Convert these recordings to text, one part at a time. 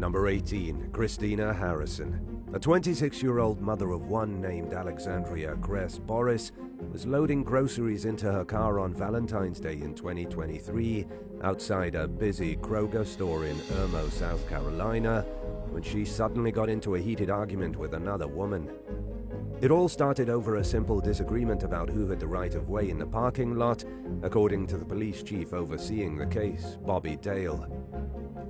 Number 18. Christina Harrison. A 26-year-old mother of one named Alexandria Kress Boris was loading groceries into her car on Valentine's Day in 2023 outside a busy Kroger store in Irmo, South Carolina, when she suddenly got into a heated argument with another woman. It all started over a simple disagreement about who had the right of way in the parking lot, according to the police chief overseeing the case, Bobby Dale.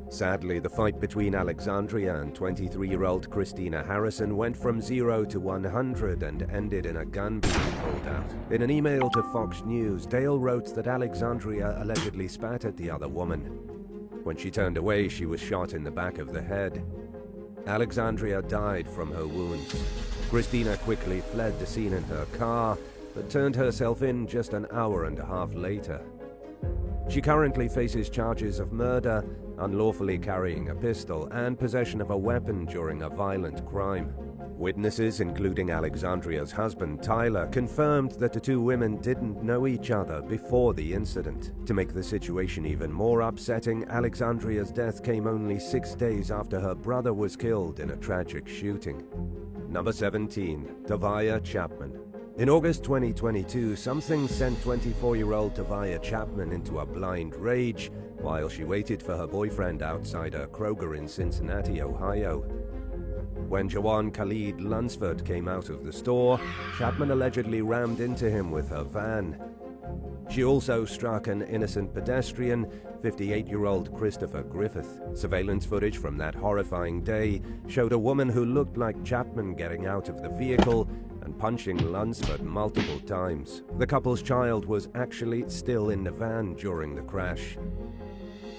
Sadly, the fight between Alexandria and 23-year-old Christina Harrison went from 0 to 100 and ended in a gun being pulled out. In an email to Fox News, Dale wrote that Alexandria allegedly spat at the other woman. When she turned away, she was shot in the back of the head. Alexandria died from her wounds. Christina quickly fled the scene in her car, but turned herself in just an hour and a half later. She currently faces charges of murder, unlawfully carrying a pistol, and possession of a weapon during a violent crime. Witnesses, including Alexandria's husband Tyler, confirmed that the two women didn't know each other before the incident. To make the situation even more upsetting, Alexandria's death came only 6 days after her brother was killed in a tragic shooting. Number 17. Tavia Chapman. In August 2022, something sent 24-year-old Tavia Chapman into a blind rage while she waited for her boyfriend outside a Kroger in Cincinnati, Ohio. When Jawan Khalid Lunsford came out of the store, Chapman allegedly rammed into him with her van. She also struck an innocent pedestrian, 58-year-old Christopher Griffith. Surveillance footage from that horrifying day showed a woman who looked like Chapman getting out of the vehicle and punching Lunsford multiple times. The couple's child was actually still in the van during the crash.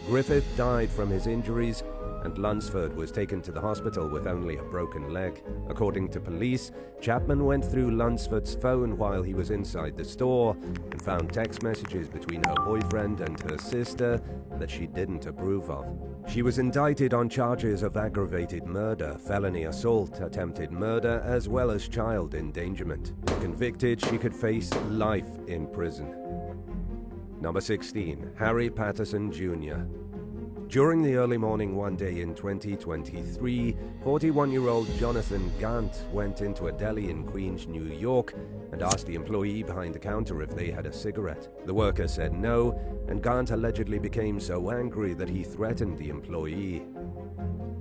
Griffith died from his injuries, and Lunsford was taken to the hospital with only a broken leg. According to police, Chapman went through Lunsford's phone while he was inside the store and found text messages between her boyfriend and her sister that she didn't approve of. She was indicted on charges of aggravated murder, felony assault, attempted murder, as well as child endangerment. If convicted, she could face life in prison. Number 16. Harry Patterson Jr. During the early morning one day in 2023, 41-year-old Jonathan Gant went into a deli in Queens, New York, and asked the employee behind the counter if they had a cigarette. The worker said no, and Gant allegedly became so angry that he threatened the employee.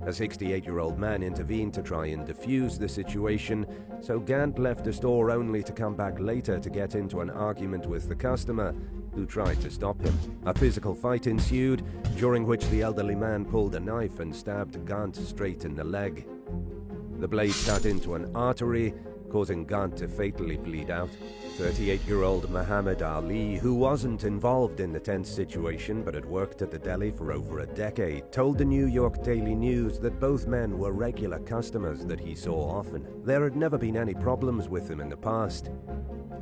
A 68-year-old man intervened to try and defuse the situation, so Gant left the store only to come back later to get into an argument with the customer, who tried to stop him. A physical fight ensued, during which the elderly man pulled a knife and stabbed Gant straight in the leg. The blade cut into an artery, causing Gant to fatally bleed out. 38-year-old Muhammad Ali, who wasn't involved in the tense situation but had worked at the deli for over a decade, told the New York Daily News that both men were regular customers that he saw often. There had never been any problems with them in the past.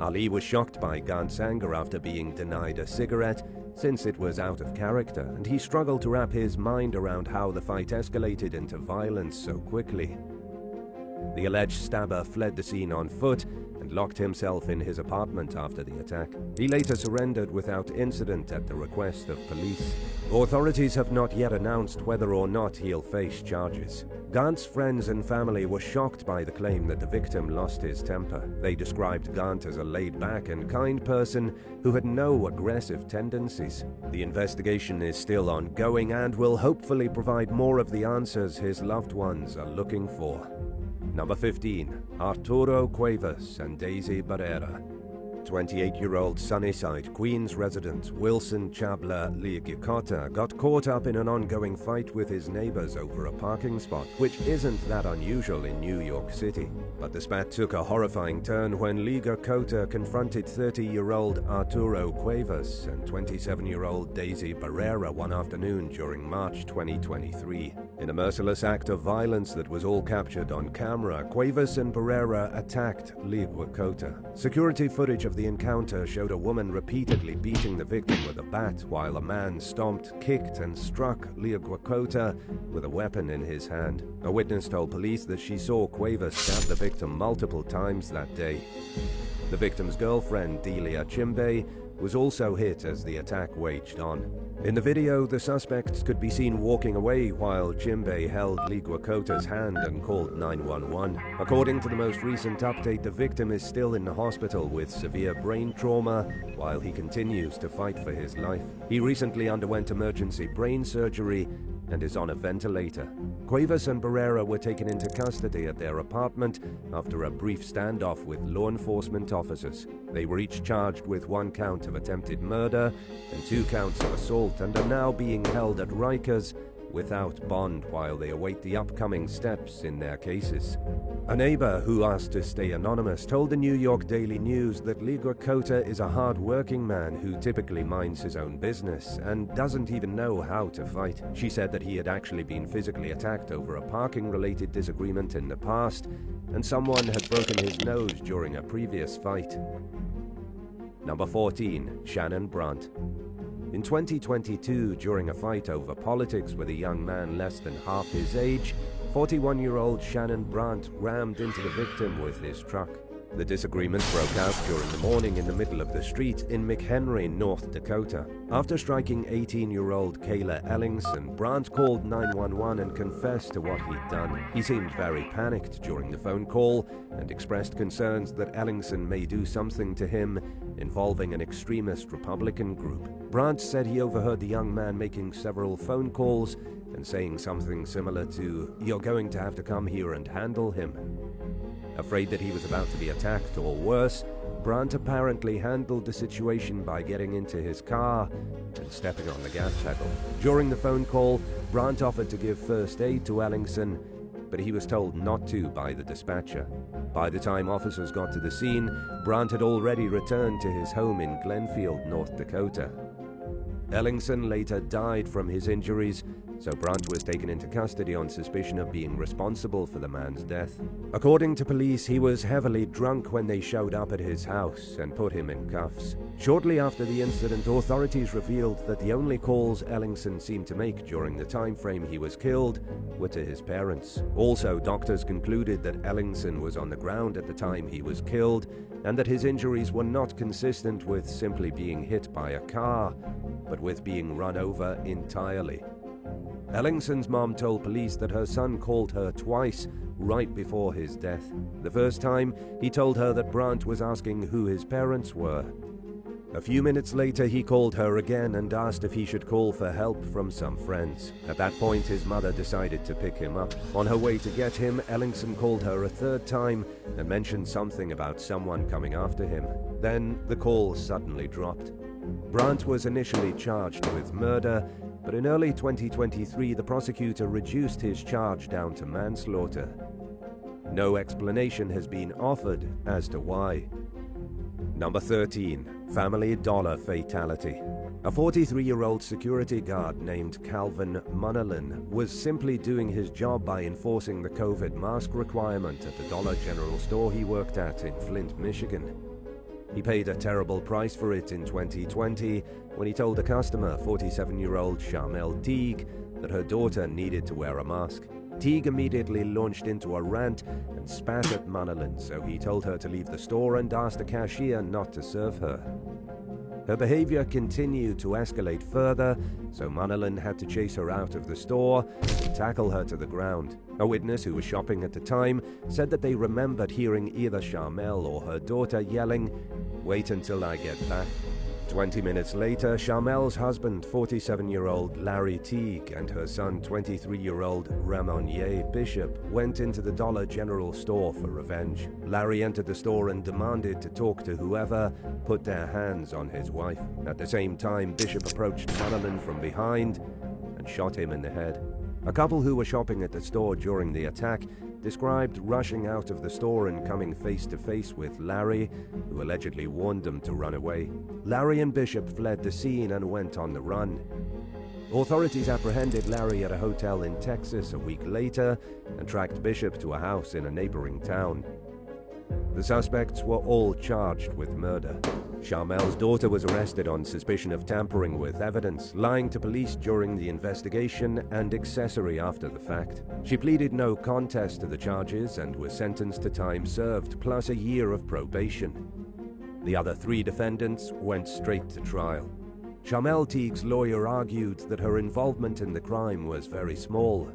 Ali was shocked by Gant's anger after being denied a cigarette, since it was out of character, and he struggled to wrap his mind around how the fight escalated into violence so quickly. The alleged stabber fled the scene on foot and locked himself in his apartment after the attack. He later surrendered without incident at the request of police. Authorities have not yet announced whether or not he'll face charges. Gant's friends and family were shocked by the claim that the victim lost his temper. They described Gant as a laid-back and kind person who had no aggressive tendencies. The investigation is still ongoing and will hopefully provide more of the answers his loved ones are looking for. Number 15. Arturo Cuevas and Daisy Barrera. 28-year-old Sunnyside, Queens resident Wilson Chabla Liagikota got caught up in an ongoing fight with his neighbors over a parking spot, which isn't that unusual in New York City. But the spat took a horrifying turn when Liagikota confronted 30-year-old Arturo Cuevas and 27-year-old Daisy Barrera one afternoon during March 2023. In a merciless act of violence that was all captured on camera, Cuevas and Barrera attacked Liagikota. Security footage of the encounter showed a woman repeatedly beating the victim with a bat, while a man stomped, kicked, and struck Liagikota with a weapon in his hand. A witness told police that she saw Cuevas stab the victim multiple times that day. The victim's girlfriend, Delia Chimbe, was also hit as the attack waged on. In the video, the suspects could be seen walking away while Jimbe held Liguacota's hand and called 911. According to the most recent update, the victim is still in the hospital with severe brain trauma while he continues to fight for his life. He recently underwent emergency brain surgery and is on a ventilator. Cuevas and Barrera were taken into custody at their apartment after a brief standoff with law enforcement officers. They were each charged with 1 count of attempted murder and 2 counts of assault and are now being held at Rikers without bond while they await the upcoming steps in their cases. A neighbor who asked to stay anonymous told the New York Daily News that Liguacota is a hard-working man who typically minds his own business and doesn't even know how to fight. She said that he had actually been physically attacked over a parking-related disagreement in the past, and someone had broken his nose during a previous fight. Number 14. Shannon Brandt. In 2022, during a fight over politics with a young man less than half his age, 41-year-old Shannon Brandt rammed into the victim with his truck. The disagreement broke out during the morning in the middle of the street in McHenry, North Dakota. After striking 18-year-old Kayla Ellingson, Brandt called 911 and confessed to what he'd done. He seemed very panicked during the phone call and expressed concerns that Ellingson may do something to him involving an extremist Republican group. Brandt said he overheard the young man making several phone calls and saying something similar to, "You're going to have to come here and handle him." Afraid that he was about to be attacked or worse, Brandt apparently handled the situation by getting into his car and stepping on the gas pedal. During the phone call, Brandt offered to give first aid to Ellingson, but he was told not to by the dispatcher. By the time officers got to the scene, Brandt had already returned to his home in Glenfield, North Dakota. Ellingson later died from his injuries, so Brandt was taken into custody on suspicion of being responsible for the man's death. According to police, he was heavily drunk when they showed up at his house and put him in cuffs. Shortly after the incident, authorities revealed that the only calls Ellingson seemed to make during the time frame he was killed were to his parents. Also, doctors concluded that Ellingson was on the ground at the time he was killed and that his injuries were not consistent with simply being hit by a car, but with being run over entirely. Ellingson's mom told police that her son called her twice right before his death. The first time, he told her that Brandt was asking who his parents were. A few minutes later, he called her again and asked if he should call for help from some friends. At that point, his mother decided to pick him up. On her way to get him, Ellingson called her a third time and mentioned something about someone coming after him. Then, the call suddenly dropped. Brandt was initially charged with murder, but in early 2023, the prosecutor reduced his charge down to manslaughter. No explanation has been offered as to why. Number 13. Family Dollar Fatality. A 43-year-old security guard named Calvin Munnerlin was simply doing his job by enforcing the COVID mask requirement at the Dollar General store he worked at in Flint, Michigan. He paid a terrible price for it in 2020 when he told a customer, 47-year-old Charmel Teague, that her daughter needed to wear a mask. Teague immediately launched into a rant and spat at Munnerlin, so he told her to leave the store and asked the cashier not to serve her. Her behavior continued to escalate further, so Munnerlin had to chase her out of the store and tackle her to the ground. A witness who was shopping at the time said that they remembered hearing either Charmel or her daughter yelling, "Wait until I get back." 20 minutes later, Charmel's husband, 47-year-old Larry Teague, and her son, 23-year-old Ramonier Bishop, went into the Dollar General store for revenge. Larry entered the store and demanded to talk to whoever put their hands on his wife. At the same time, Bishop approached Munnerlin from behind and shot him in the head. A couple who were shopping at the store during the attack described rushing out of the store and coming face-to-face with Larry, who allegedly warned them to run away. Larry and Bishop fled the scene and went on the run. Authorities apprehended Larry at a hotel in Texas a week later and tracked Bishop to a house in a neighboring town. The suspects were all charged with murder. Charmel's daughter was arrested on suspicion of tampering with evidence, lying to police during the investigation, and accessory after the fact. She pleaded no contest to the charges and was sentenced to time served plus a year of probation. The other 3 defendants went straight to trial. Charmel Teague's lawyer argued that her involvement in the crime was very small.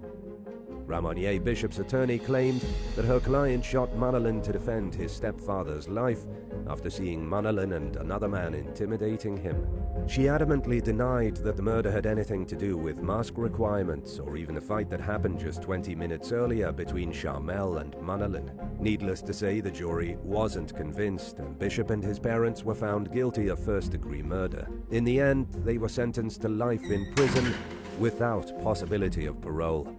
Ramonier Bishop's attorney claimed that her client shot Manolin to defend his stepfather's life after seeing Manolin and another man intimidating him. She adamantly denied that the murder had anything to do with mask requirements or even a fight that happened just 20 minutes earlier between Charmel and Manolin. Needless to say, the jury wasn't convinced, and Bishop and his parents were found guilty of first-degree murder. In the end, they were sentenced to life in prison without possibility of parole.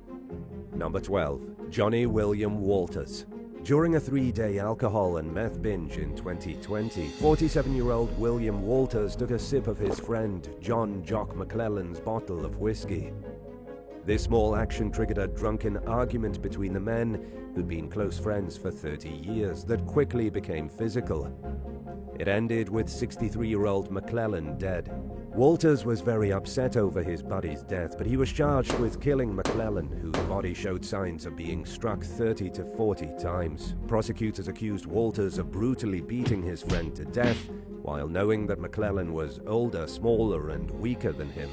Number 12. Johnny William Walters. During a 3-day alcohol and meth binge in 2020, 47-year-old William Walters took a sip of his friend John Jock McClellan's bottle of whiskey. This small action triggered a drunken argument between the men, who'd been close friends for 30 years, that quickly became physical. It ended with 63-year-old McClellan dead. Walters was very upset over his buddy's death, but he was charged with killing McClellan, whose body showed signs of being struck 30 to 40 times. Prosecutors accused Walters of brutally beating his friend to death, while knowing that McClellan was older, smaller, and weaker than him.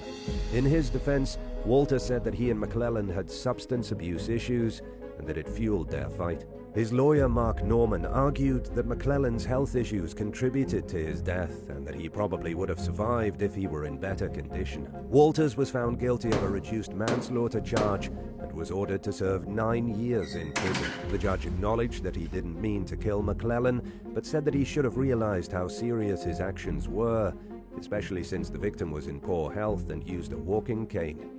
In his defense, Walters said that he and McClellan had substance abuse issues and that it fueled their fight. His lawyer, Mark Norman, argued that McClellan's health issues contributed to his death and that he probably would have survived if he were in better condition. Walters was found guilty of a reduced manslaughter charge and was ordered to serve 9 years in prison. The judge acknowledged that he didn't mean to kill McClellan, but said that he should have realized how serious his actions were, especially since the victim was in poor health and used a walking cane.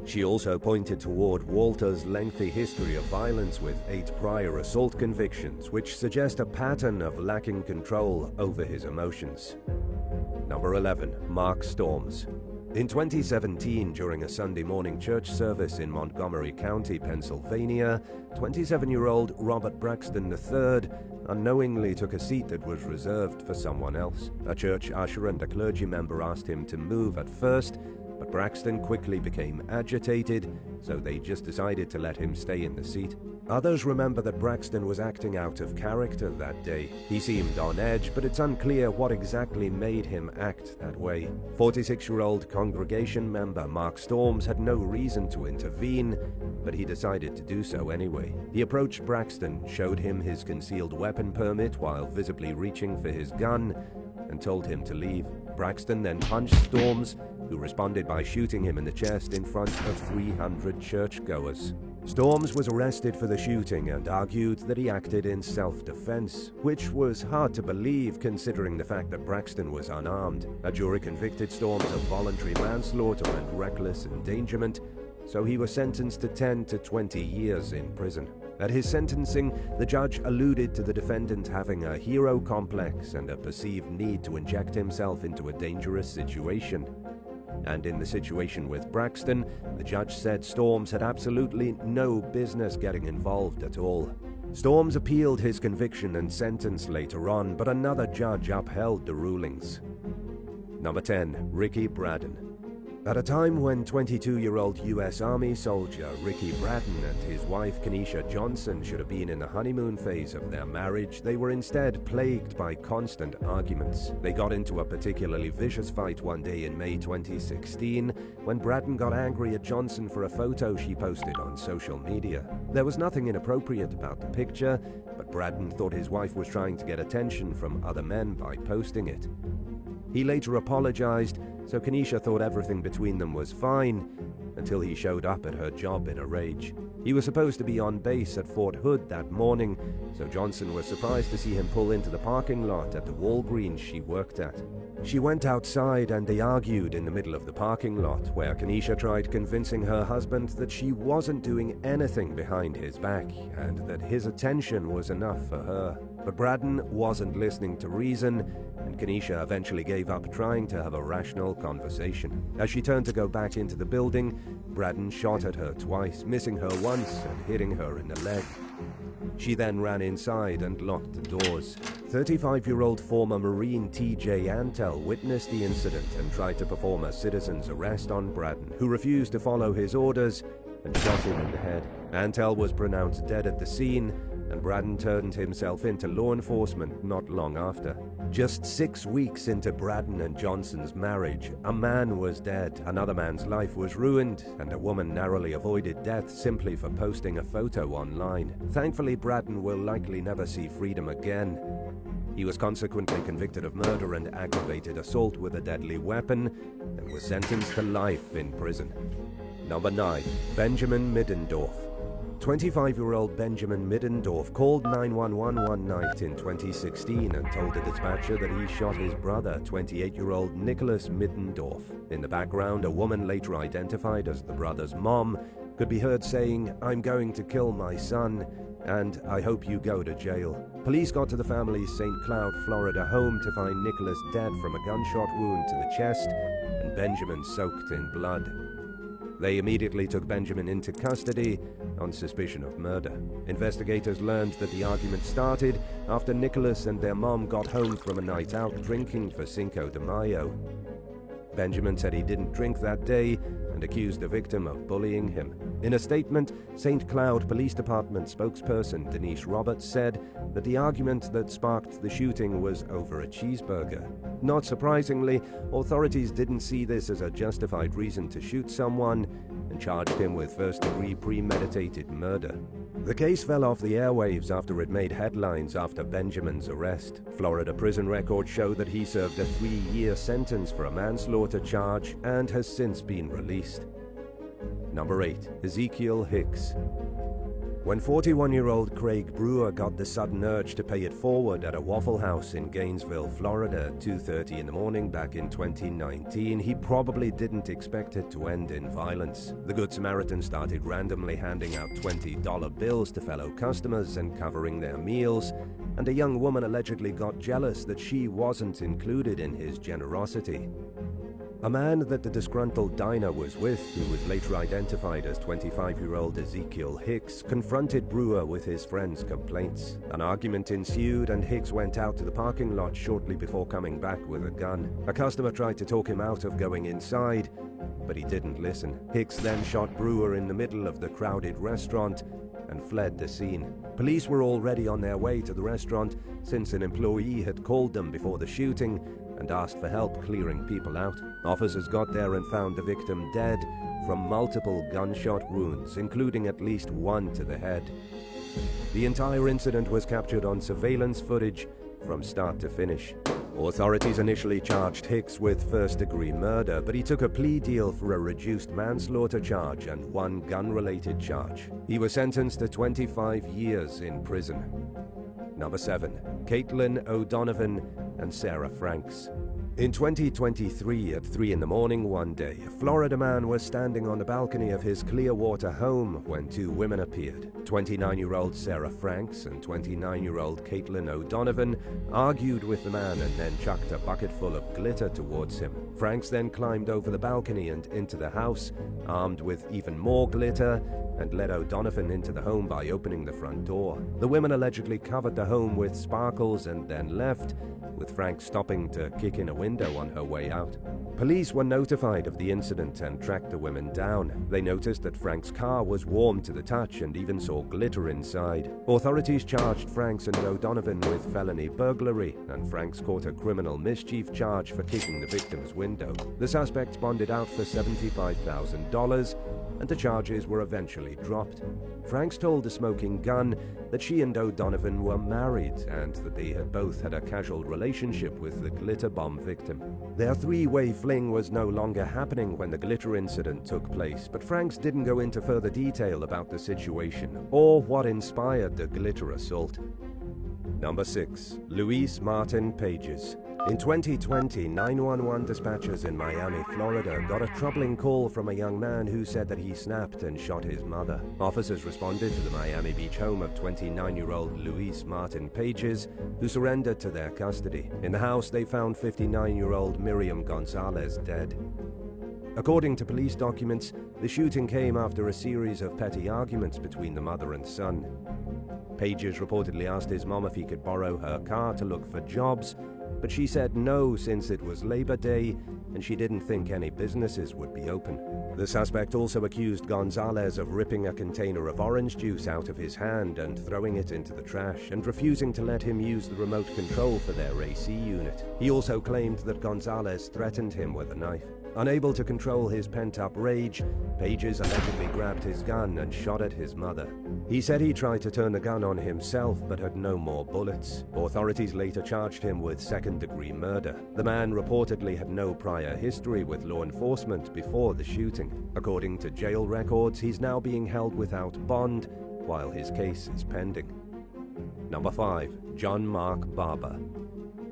She also pointed toward Walters' lengthy history of violence with 8 prior assault convictions, which suggest a pattern of lacking control over his emotions. Number 11. Mark Storms. In 2017, during a Sunday morning church service in Montgomery County, Pennsylvania, 27-year-old Robert Braxton III unknowingly took a seat that was reserved for someone else. A church usher and a clergy member asked him to move at first, but Braxton quickly became agitated, so they just decided to let him stay in the seat. Others remember that Braxton was acting out of character that day. He seemed on edge, but it's unclear what exactly made him act that way. 46-year-old congregation member Mark Storms had no reason to intervene, but he decided to do so anyway. He approached Braxton, showed him his concealed weapon permit while visibly reaching for his gun, and told him to leave. Braxton then punched Storms, who responded by shooting him in the chest in front of 300 churchgoers. Storms was arrested for the shooting and argued that he acted in self-defense, which was hard to believe considering the fact that Braxton was unarmed. A jury convicted Storms of voluntary manslaughter and reckless endangerment, so he was sentenced to 10 to 20 years in prison. At his sentencing, the judge alluded to the defendant having a hero complex and a perceived need to inject himself into a dangerous situation. And in the situation with Braxton, the judge said Storms had absolutely no business getting involved at all. Storms appealed his conviction and sentence later on, but another judge upheld the rulings. Number 10. Ricky Braden. At a time when 22-year-old U.S. Army soldier Ricky Braden and his wife Kenesha Johnson should have been in the honeymoon phase of their marriage, they were instead plagued by constant arguments. They got into a particularly vicious fight one day in May 2016 when Braden got angry at Johnson for a photo she posted on social media. There was nothing inappropriate about the picture, but Braden thought his wife was trying to get attention from other men by posting it. He later apologized, so Kenesha thought everything between them was fine, until he showed up at her job in a rage. He was supposed to be on base at Fort Hood that morning, so Johnson was surprised to see him pull into the parking lot at the Walgreens she worked at. She went outside and they argued in the middle of the parking lot, where Kenesha tried convincing her husband that she wasn't doing anything behind his back and that his attention was enough for her. But Braden wasn't listening to reason, and Kenesha eventually gave up trying to have a rational conversation. As she turned to go back into the building, Braden shot at her twice, missing her once and hitting her in the leg. She then ran inside and locked the doors. 35-year-old former Marine T.J. Antel witnessed the incident and tried to perform a citizen's arrest on Braden, who refused to follow his orders and shot him in the head. Antel was pronounced dead at the scene, and Braden turned himself into law enforcement not long after. Just 6 weeks into Braden and Johnson's marriage, a man was dead, another man's life was ruined, and a woman narrowly avoided death simply for posting a photo online. Thankfully, Braden will likely never see freedom again. He was consequently convicted of murder and aggravated assault with a deadly weapon and was sentenced to life in prison. Number 9. Benjamin Middendorf. 25-year-old Benjamin Middendorf called 911 one night in 2016 and told the dispatcher that he shot his brother, 28-year-old Nicholas Middendorf. In the background, a woman later identified as the brother's mom could be heard saying, "I'm going to kill my son, and I hope you go to jail." Police got to the family's St. Cloud, Florida home to find Nicholas dead from a gunshot wound to the chest and Benjamin soaked in blood. They immediately took Benjamin into custody on suspicion of murder. Investigators learned that the argument started after Nicholas and their mom got home from a night out drinking for Cinco de Mayo. Benjamin said he didn't drink that day and accused the victim of bullying him. In a statement, St. Cloud Police Department spokesperson Denise Roberts said that the argument that sparked the shooting was over a cheeseburger. Not surprisingly, authorities didn't see this as a justified reason to shoot someone and charged him with first-degree premeditated murder. The case fell off the airwaves after it made headlines after Benjamin's arrest. Florida prison records show that he served a 3-year sentence for a manslaughter charge and has since been released. Number 8. Ezekiel Hicks. When 41-year-old Craig Brewer got the sudden urge to pay it forward at a Waffle House in Gainesville, Florida at 2:30 in the morning back in 2019, he probably didn't expect it to end in violence. The Good Samaritan started randomly handing out $20 bills to fellow customers and covering their meals, and a young woman allegedly got jealous that she wasn't included in his generosity. A man that the disgruntled diner was with, who was later identified as 25-year-old Ezekiel Hicks, confronted Brewer with his friend's complaints. An argument ensued and Hicks went out to the parking lot shortly before coming back with a gun. A customer tried to talk him out of going inside, but he didn't listen. Hicks then shot Brewer in the middle of the crowded restaurant and fled the scene. Police were already on their way to the restaurant since an employee had called them before the shooting and asked for help clearing people out. Officers got there and found the victim dead from multiple gunshot wounds, including at least one to the head. The entire incident was captured on surveillance footage from start to finish. Authorities initially charged Hicks with first-degree murder, but he took a plea deal for a reduced manslaughter charge and one gun-related charge. He was sentenced to 25 years in prison. Number 7. Caitlin O'Donovan and Sarah Franks. In 2023, at 3 in the morning one day, a Florida man was standing on the balcony of his Clearwater home when two women appeared. 29-year-old Sarah Franks and 29-year-old Caitlin O'Donovan argued with the man and then chucked a bucket full of glitter towards him. Franks then climbed over the balcony and into the house, armed with even more glitter, and led O'Donovan into the home by opening the front door. The women allegedly covered the home with sparkles and then left, with Frank stopping to kick in a window on her way out. Police were notified of the incident and tracked the women down. They noticed that Frank's car was warm to the touch and even saw glitter inside. Authorities charged Franks and O'Donovan with felony burglary, and Franks caught a criminal mischief charge for kicking the victim's window. The suspects bonded out for $75,000, and the charges were eventually dropped. Franks told the Smoking Gun that she and O'Donovan were married and that they had both had a casual relationship with the glitter bomb victim. Their three-way fling was no longer happening when the glitter incident took place, but Franks didn't go into further detail about the situation or what inspired the glitter assault. Number 6. Luis Martin Pages. In 2020, 911 dispatchers in Miami, Florida, got a troubling call from a young man who said that he snapped and shot his mother. Officers responded to the Miami Beach home of 29-year-old Luis Martin Pages, who surrendered to their custody. In the house, they found 59-year-old Miriam Gonzalez dead. According to police documents, the shooting came after a series of petty arguments between the mother and son. Pages reportedly asked his mom if he could borrow her car to look for jobs, but she said no since it was Labor Day and she didn't think any businesses would be open. The suspect also accused Gonzalez of ripping a container of orange juice out of his hand and throwing it into the trash and refusing to let him use the remote control for their AC unit. He also claimed that Gonzalez threatened him with a knife. Unable to control his pent-up rage, Pages allegedly grabbed his gun and shot at his mother. He said he tried to turn the gun on himself but had no more bullets. Authorities later charged him with second-degree murder. The man reportedly had no prior history with law enforcement before the shooting. According to jail records, he's now being held without bond while his case is pending. Number 5. John Mark Barber.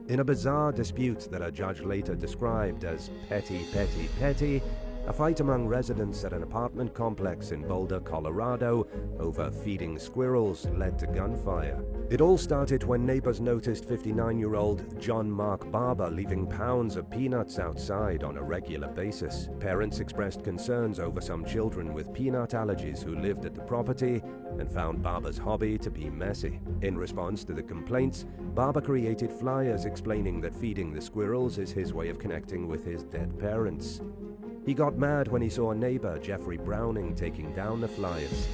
In a bizarre dispute that a judge later described as petty, a fight among residents at an apartment complex in Boulder, Colorado, over feeding squirrels led to gunfire. It all started when neighbors noticed 59-year-old John Mark Barber leaving pounds of peanuts outside on a regular basis. Parents expressed concerns over some children with peanut allergies who lived at the property and found Barber's hobby to be messy. In response to the complaints, Barber created flyers explaining that feeding the squirrels is his way of connecting with his dead parents. He got mad when he saw a neighbor, Jeffrey Browning, taking down the flyers.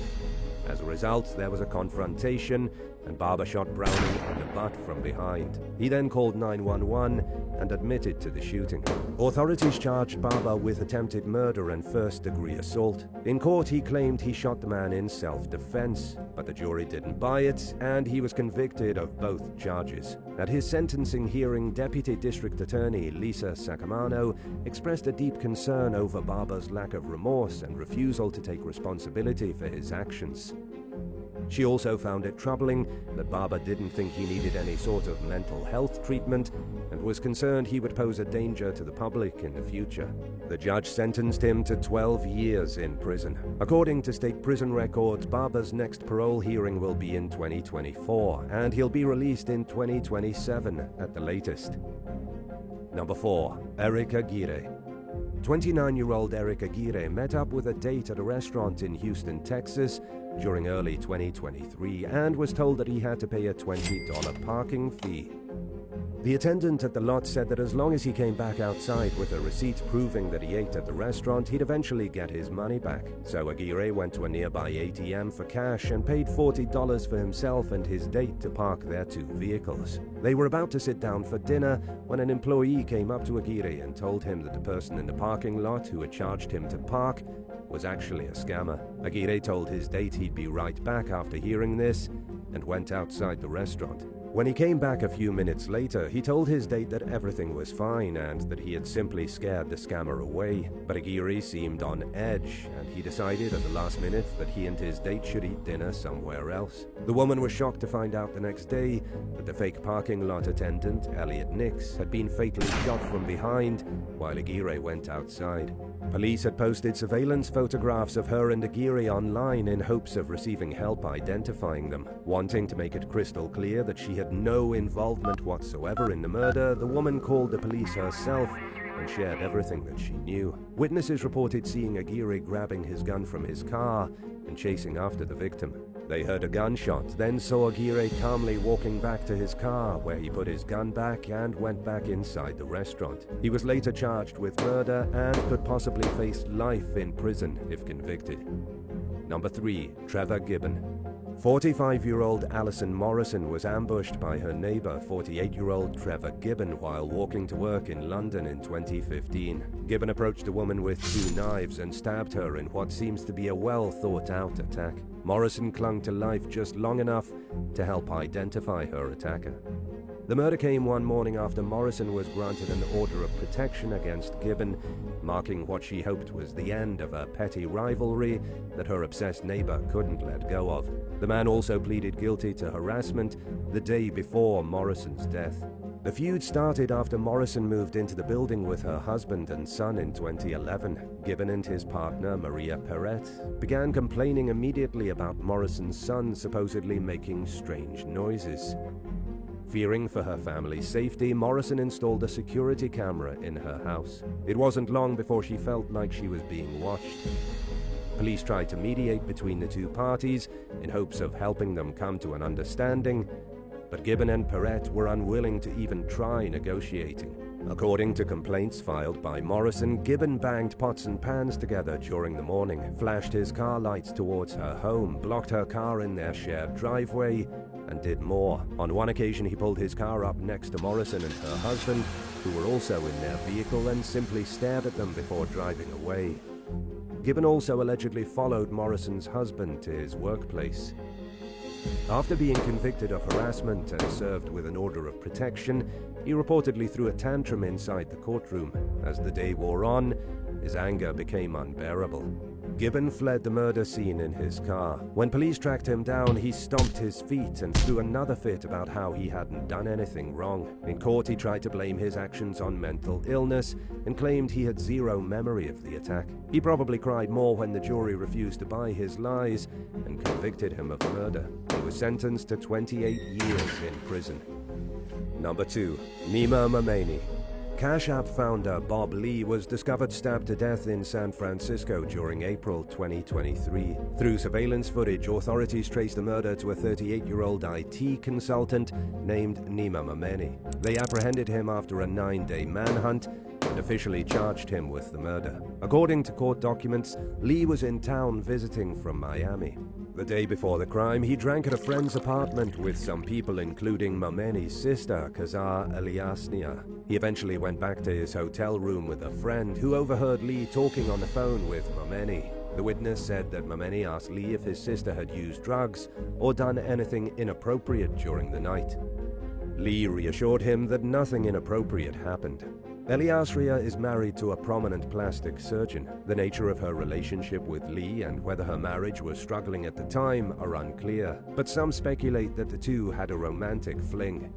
As a result, there was a confrontation, and Barber shot Browning in the butt from behind. He then called 911 and admitted to the shooting. Authorities charged Barber with attempted murder and first-degree assault. In court, he claimed he shot the man in self-defense, but the jury didn't buy it, and he was convicted of both charges. At his sentencing hearing, Deputy District Attorney Lisa Sacamano expressed a deep concern over Barber's lack of remorse and refusal to take responsibility for his actions. She also found it troubling that Barber didn't think he needed any sort of mental health treatment and was concerned he would pose a danger to the public in the future. The judge sentenced him to 12 years in prison. According to state prison records, Barber's next parole hearing will be in 2024, and he'll be released in 2027 at the latest. Number 4. Eric Aguirre. 29-year-old Eric Aguirre met up with a date at a restaurant in Houston, Texas, during early 2023 and was told that he had to pay a $20 parking fee. The attendant at the lot said that as long as he came back outside with a receipt proving that he ate at the restaurant, he'd eventually get his money back. So Aguirre went to a nearby ATM for cash and paid $40 for himself and his date to park their two vehicles. They were about to sit down for dinner when an employee came up to Aguirre and told him that the person in the parking lot who had charged him to park was actually a scammer. Aguirre told his date he'd be right back after hearing this and went outside the restaurant. When he came back a few minutes later, he told his date that everything was fine and that he had simply scared the scammer away. But Aguirre seemed on edge, and he decided at the last minute that he and his date should eat dinner somewhere else. The woman was shocked to find out the next day that the fake parking lot attendant, Elliot Nix, had been fatally shot from behind while Aguirre went outside. Police had posted surveillance photographs of her and Aguirre online in hopes of receiving help identifying them. Wanting to make it crystal clear that she had no involvement whatsoever in the murder, the woman called the police herself and shared everything that she knew. Witnesses reported seeing Aguirre grabbing his gun from his car and chasing after the victim. They heard a gunshot, then saw Aguirre calmly walking back to his car, where he put his gun back and went back inside the restaurant. He was later charged with murder and could possibly face life in prison if convicted. Number 3. Trevor Gibbon. 45-year-old Allison Morrison was ambushed by her neighbor, 48-year-old Trevor Gibbon, while walking to work in London in 2015. Gibbon approached the woman with 2 knives and stabbed her in what seems to be a well-thought-out attack. Morrison clung to life just long enough to help identify her attacker. The murder came one morning after Morrison was granted an order of protection against Gibbon, marking what she hoped was the end of a petty rivalry that her obsessed neighbor couldn't let go of. The man also pleaded guilty to harassment the day before Morrison's death. The feud started after Morrison moved into the building with her husband and son in 2011. Gibbon and his partner, Maria Perret, began complaining immediately about Morrison's son supposedly making strange noises. Fearing for her family's safety, Morrison installed a security camera in her house. It wasn't long before she felt like she was being watched. Police tried to mediate between the two parties in hopes of helping them come to an understanding, but Gibbon and Perrette were unwilling to even try negotiating. According to complaints filed by Morrison, Gibbon banged pots and pans together during the morning, flashed his car lights towards her home, blocked her car in their shared driveway, and did more. On one occasion, he pulled his car up next to Morrison and her husband, who were also in their vehicle, and simply stared at them before driving away. Gibbon also allegedly followed Morrison's husband to his workplace. After being convicted of harassment and served with an order of protection, he reportedly threw a tantrum inside the courtroom. As the day wore on, his anger became unbearable. Gibbon fled the murder scene in his car. When police tracked him down, he stomped his feet and threw another fit about how he hadn't done anything wrong. In court, he tried to blame his actions on mental illness and claimed he had zero memory of the attack. He probably cried more when the jury refused to buy his lies and convicted him of murder. He was sentenced to 28 years in prison. Number 2. Nima Mameni. Cash App founder Bob Lee was discovered stabbed to death in San Francisco during April 2023. Through surveillance footage, authorities traced the murder to a 38-year-old IT consultant named Nima Mameni. They apprehended him after a 9-day manhunt and officially charged him with the murder. According to court documents, Lee was in town visiting from Miami. The day before the crime, he drank at a friend's apartment with some people, including Mameni's sister, Kazar Eliasnia. He eventually went back to his hotel room with a friend who overheard Lee talking on the phone with Mameni. The witness said that Mameni asked Lee if his sister had used drugs or done anything inappropriate during the night. Lee reassured him that nothing inappropriate happened. Eliasria is married to a prominent plastic surgeon. The nature of her relationship with Lee and whether her marriage was struggling at the time are unclear, but some speculate that the two had a romantic fling.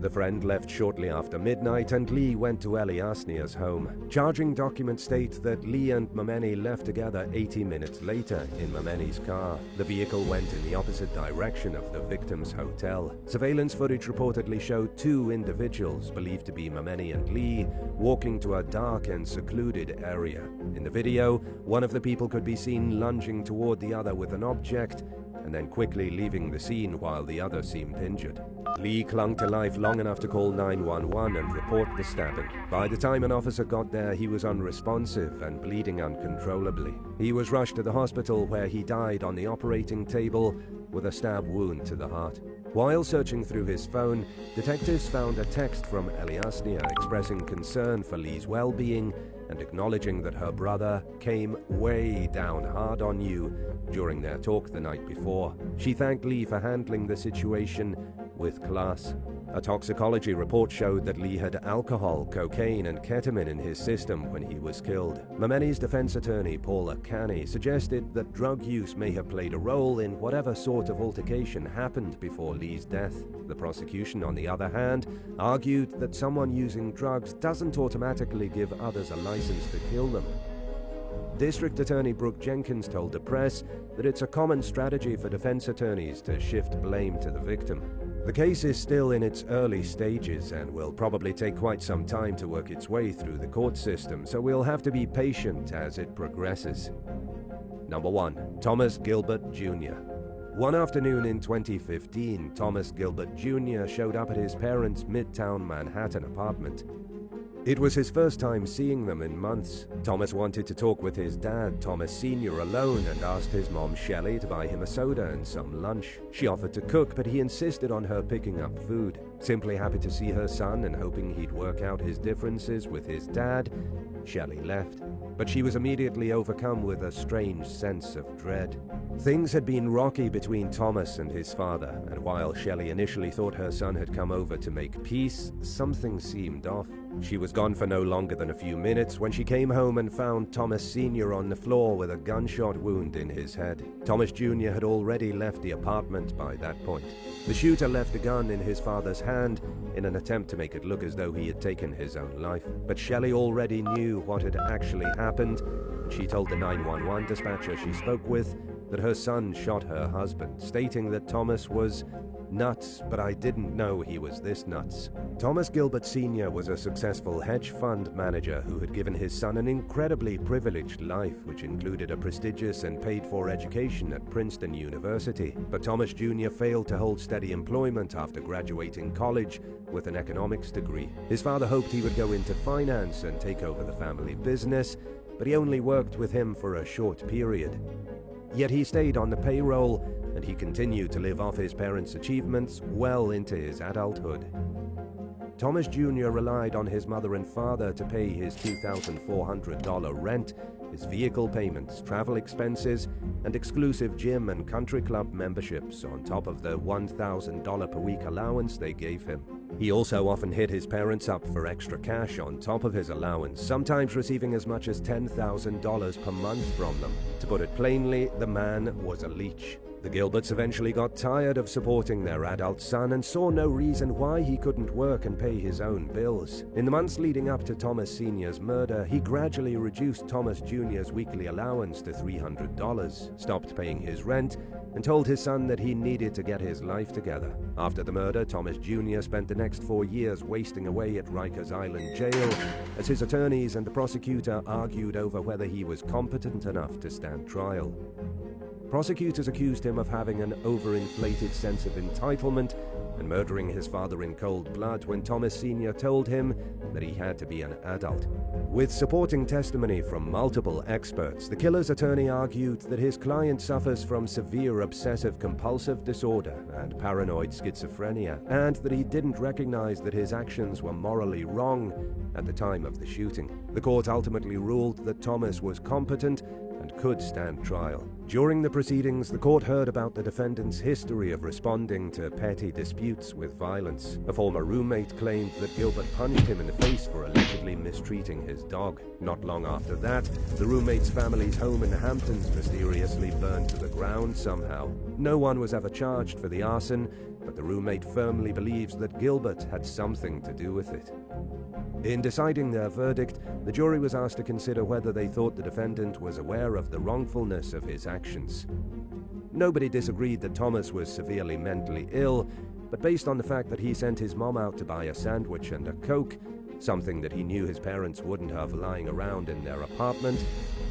The friend left shortly after midnight and Lee went to Eliasnia's home. Charging documents state that Lee and Mameni left together 80 minutes later in Mameni's car. The vehicle went in the opposite direction of the victim's hotel. Surveillance footage reportedly showed two individuals, believed to be Mameni and Lee, walking to a dark and secluded area. In the video, one of the people could be seen lunging toward the other with an object and then quickly leaving the scene while the other seemed injured. Lee clung to life long enough to call 911 and report the stabbing. By the time an officer got there, he was unresponsive and bleeding uncontrollably. He was rushed to the hospital where he died on the operating table with a stab wound to the heart. While searching through his phone, detectives found a text from Eliasnia expressing concern for Lee's well-being and acknowledging that her brother came way down hard on you during their talk the night before. She thanked Lee for handling the situation with class. A toxicology report showed that Lee had alcohol, cocaine, and ketamine in his system when he was killed. Mameni's defense attorney, Paula Canny, suggested that drug use may have played a role in whatever sort of altercation happened before Lee's death. The prosecution, on the other hand, argued that someone using drugs doesn't automatically give others a license to kill them. District Attorney Brooke Jenkins told the press that it's a common strategy for defense attorneys to shift blame to the victim. The case is still in its early stages and will probably take quite some time to work its way through the court system, so we'll have to be patient as it progresses. Number 1. Thomas Gilbert Jr. One afternoon in 2015, Thomas Gilbert Jr. showed up at his parents' Midtown Manhattan apartment. It was his first time seeing them in months. Thomas wanted to talk with his dad, Thomas Sr., alone and asked his mom, Shelley, to buy him a soda and some lunch. She offered to cook, but he insisted on her picking up food. Simply happy to see her son and hoping he'd work out his differences with his dad, Shelley left. But she was immediately overcome with a strange sense of dread. Things had been rocky between Thomas and his father, and while Shelley initially thought her son had come over to make peace, something seemed off. She was gone for no longer than a few minutes when she came home and found Thomas Sr. on the floor with a gunshot wound in his head. Thomas Jr. had already left the apartment by that point. The shooter left a gun in his father's hand in an attempt to make it look as though he had taken his own life. But Shelley already knew what had actually happened, and she told the 911 dispatcher she spoke with that her son shot her husband, stating that Thomas was nuts, but I didn't know he was this nuts. Thomas Gilbert Sr. was a successful hedge fund manager who had given his son an incredibly privileged life, which included a prestigious and paid-for education at Princeton University. But Thomas Jr. failed to hold steady employment after graduating college with an economics degree. His father hoped he would go into finance and take over the family business, but he only worked with him for a short period. Yet he stayed on the payroll, and he continued to live off his parents' achievements well into his adulthood. Thomas Jr. relied on his mother and father to pay his $2,400 rent, his vehicle payments, travel expenses, and exclusive gym and country club memberships on top of the $1,000 per week allowance they gave him. He also often hit his parents up for extra cash on top of his allowance, sometimes receiving as much as $10,000 per month from them. To put it plainly, the man was a leech. The Gilberts eventually got tired of supporting their adult son and saw no reason why he couldn't work and pay his own bills. In the months leading up to Thomas Sr.'s murder, he gradually reduced Thomas Jr.'s weekly allowance to $300, stopped paying his rent, and told his son that he needed to get his life together. After the murder, Thomas Jr. spent the next 4 years wasting away at Rikers Island Jail as his attorneys and the prosecutor argued over whether he was competent enough to stand trial. Prosecutors accused him of having an overinflated sense of entitlement and murdering his father in cold blood when Thomas Sr. told him that he had to be an adult. With supporting testimony from multiple experts, the killer's attorney argued that his client suffers from severe obsessive-compulsive disorder and paranoid schizophrenia, and that he didn't recognize that his actions were morally wrong at the time of the shooting. The court ultimately ruled that Thomas was competent and could stand trial. During the proceedings, the court heard about the defendant's history of responding to petty disputes with violence. A former roommate claimed that Gilbert punched him in the face for allegedly mistreating his dog. Not long after that, the roommate's family's home in the Hamptons mysteriously burned to the ground somehow. No one was ever charged for the arson, but the roommate firmly believes that Gilbert had something to do with it. In deciding their verdict, the jury was asked to consider whether they thought the defendant was aware of the wrongfulness of his actions. Nobody disagreed that Thomas was severely mentally ill, but based on the fact that he sent his mom out to buy a sandwich and a Coke, something that he knew his parents wouldn't have lying around in their apartment,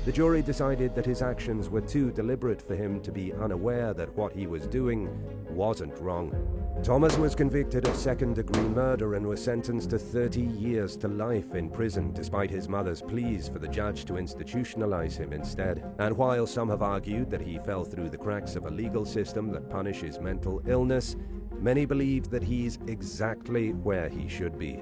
the jury decided that his actions were too deliberate for him to be unaware that what he was doing wasn't wrong. Thomas was convicted of second-degree murder and was sentenced to 30 years to life in prison, despite his mother's pleas for the judge to institutionalize him instead. And while some have argued that he fell through the cracks of a legal system that punishes mental illness, many believe that he's exactly where he should be.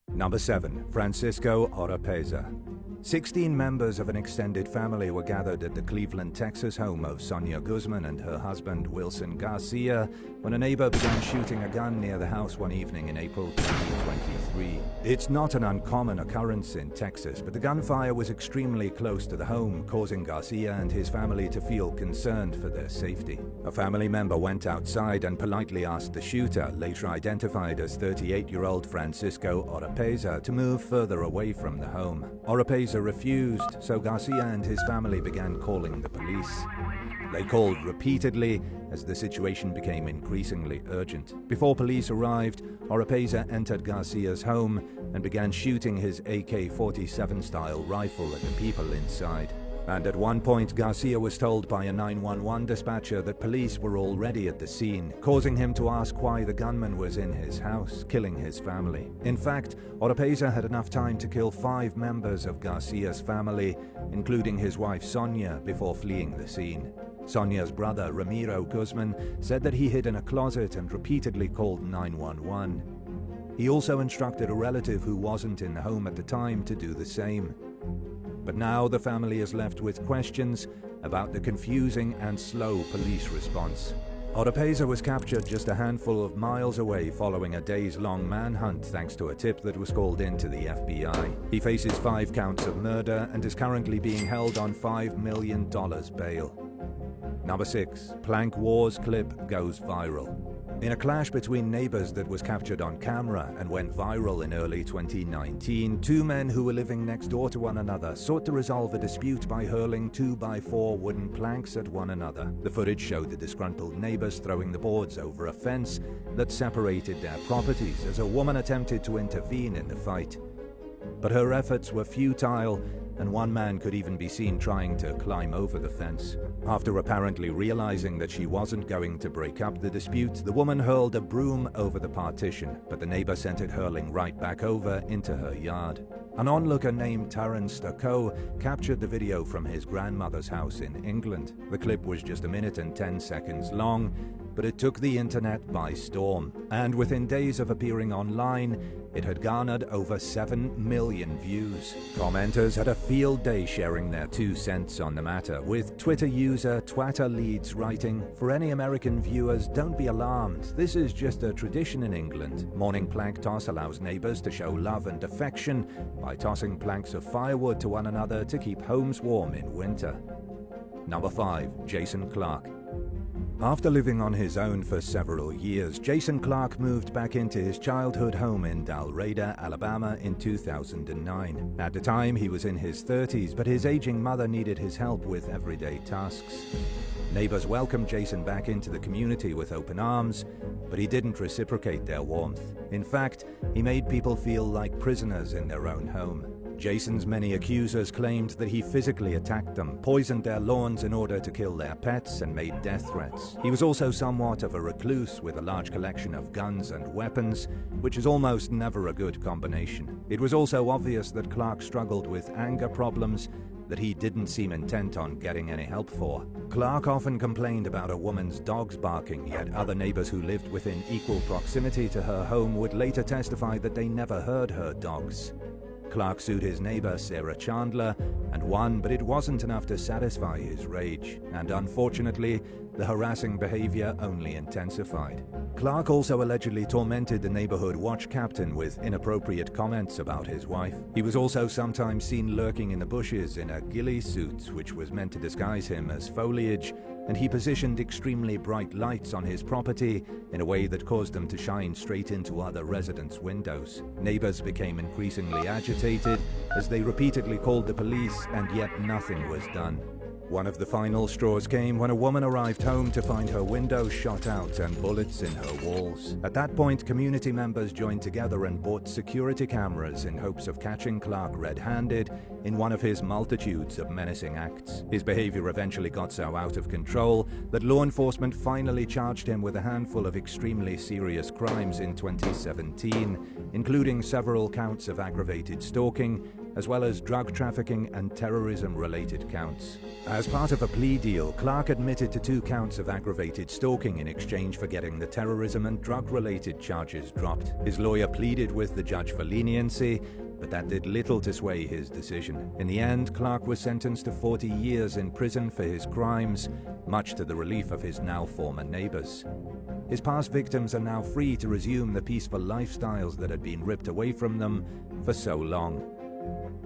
Number 7. Francisco Oropeza. 16 members of an extended family were gathered at the Cleveland, Texas home of Sonia Guzman and her husband Wilson Garcia when a neighbor began shooting a gun near the house one evening in April 2023. It's not an uncommon occurrence in Texas, but the gunfire was extremely close to the home, causing Garcia and his family to feel concerned for their safety. A family member went outside and politely asked the shooter, later identified as 38-year-old Francisco Oropeza, to move further away from the home. Oropeza refused, so Garcia and his family began calling the police. They called repeatedly as the situation became increasingly urgent. Before police arrived, Oropeza entered Garcia's home and began shooting his AK-47 style rifle at the people inside. And at one point, Garcia was told by a 911 dispatcher that police were already at the scene, causing him to ask why the gunman was in his house, killing his family. In fact, Oropeza had enough time to kill 5 members of Garcia's family, including his wife Sonia, before fleeing the scene. Sonia's brother, Ramiro Guzman, said that he hid in a closet and repeatedly called 911. He also instructed a relative who wasn't in the home at the time to do the same. But now the family is left with questions about the confusing and slow police response. Oropeza was captured just a handful of miles away following a days-long manhunt thanks to a tip that was called in to the FBI. He faces 5 counts of murder and is currently being held on $5 million bail. Number 6. Plank Wars clip goes viral. In a clash between neighbors that was captured on camera and went viral in early 2019, two men who were living next door to one another sought to resolve a dispute by hurling 2x4 wooden planks at one another. The footage showed the disgruntled neighbors throwing the boards over a fence that separated their properties as a woman attempted to intervene in the fight. But her efforts were futile, and one man could even be seen trying to climb over the fence. After apparently realizing that she wasn't going to break up the dispute, the woman hurled a broom over the partition, but the neighbor sent it hurling right back over into her yard. An onlooker named Stalker captured the video from his grandmother's house in England. The clip was just 1 minute and 10 seconds long, but it took the internet by storm, and within days of appearing online, it had garnered over 7 million views. Commenters had a field day sharing their 2 cents on the matter, with Twitter user TwatterLeads writing, "For any American viewers, don't be alarmed. This is just a tradition in England. Morning plank toss allows neighbors to show love and affection by tossing planks of firewood to one another to keep homes warm in winter." Number 5. Jason Clarke. After living on his own for several years, Jason Clarke moved back into his childhood home in Dalraida, Alabama in 2009. At the time, he was in his 30s, but his aging mother needed his help with everyday tasks. Neighbors welcomed Jason back into the community with open arms, but he didn't reciprocate their warmth. In fact, he made people feel like prisoners in their own home. Jason's many accusers claimed that he physically attacked them, poisoned their lawns in order to kill their pets, and made death threats. He was also somewhat of a recluse with a large collection of guns and weapons, which is almost never a good combination. It was also obvious that Clarke struggled with anger problems that he didn't seem intent on getting any help for. Clarke often complained about a woman's dogs barking, yet other neighbors who lived within equal proximity to her home would later testify that they never heard her dogs. Clarke sued his neighbor Sarah Chandler and won, but it wasn't enough to satisfy his rage, and unfortunately, the harassing behavior only intensified. Clarke also allegedly tormented the neighborhood watch captain with inappropriate comments about his wife. He was also sometimes seen lurking in the bushes in a ghillie suit, which was meant to disguise him as foliage, and he positioned extremely bright lights on his property in a way that caused them to shine straight into other residents' windows. Neighbors became increasingly agitated as they repeatedly called the police, and yet nothing was done. One of the final straws came when a woman arrived home to find her windows shot out and bullets in her walls. At that point, community members joined together and bought security cameras in hopes of catching Clarke red-handed in one of his multitudes of menacing acts. His behavior eventually got so out of control that law enforcement finally charged him with a handful of extremely serious crimes in 2017, including several counts of aggravated stalking, as well as drug trafficking and terrorism-related counts. As part of a plea deal, Clarke admitted to 2 counts of aggravated stalking in exchange for getting the terrorism and drug-related charges dropped. His lawyer pleaded with the judge for leniency, but that did little to sway his decision. In the end, Clarke was sentenced to 40 years in prison for his crimes, much to the relief of his now former neighbors. His past victims are now free to resume the peaceful lifestyles that had been ripped away from them for so long.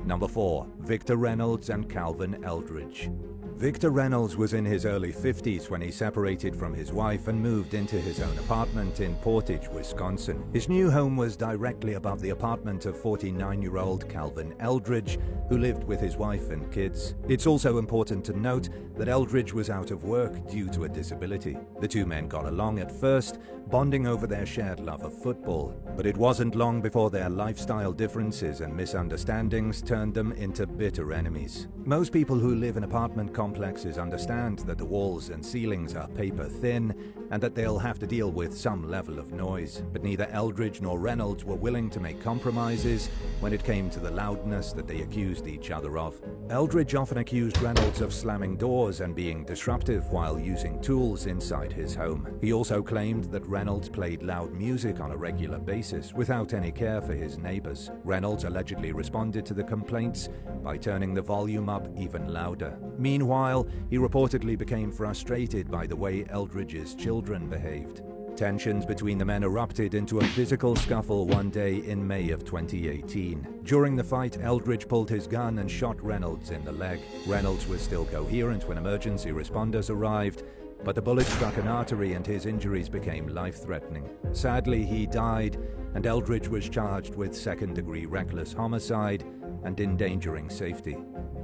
Number 4. Victor Reynolds and Calvin Eldridge. Victor Reynolds was in his early 50s when he separated from his wife and moved into his own apartment in Portage, Wisconsin. His new home was directly above the apartment of 49-year-old Calvin Eldridge, who lived with his wife and kids. It's also important to note that Eldridge was out of work due to a disability. The 2 men got along at first, bonding over their shared love of football, but it wasn't long before their lifestyle differences and misunderstandings turned them into bitter enemies. Most people who live in apartment complexes understand that the walls and ceilings are paper thin and that they'll have to deal with some level of noise, but neither Eldridge nor Reynolds were willing to make compromises when it came to the loudness that they accused each other of. Eldridge often accused Reynolds of slamming doors and being disruptive while using tools inside his home. He also claimed that Reynolds played loud music on a regular basis without any care for his neighbors. Reynolds allegedly responded to the complaints by turning the volume up even louder. Meanwhile, he reportedly became frustrated by the way Eldridge's children behaved. Tensions between the men erupted into a physical scuffle one day in May of 2018. During the fight, Eldridge pulled his gun and shot Reynolds in the leg. Reynolds was still coherent when emergency responders arrived, but the bullet struck an artery and his injuries became life-threatening. Sadly, he died, and Eldridge was charged with second-degree reckless homicide and endangering safety.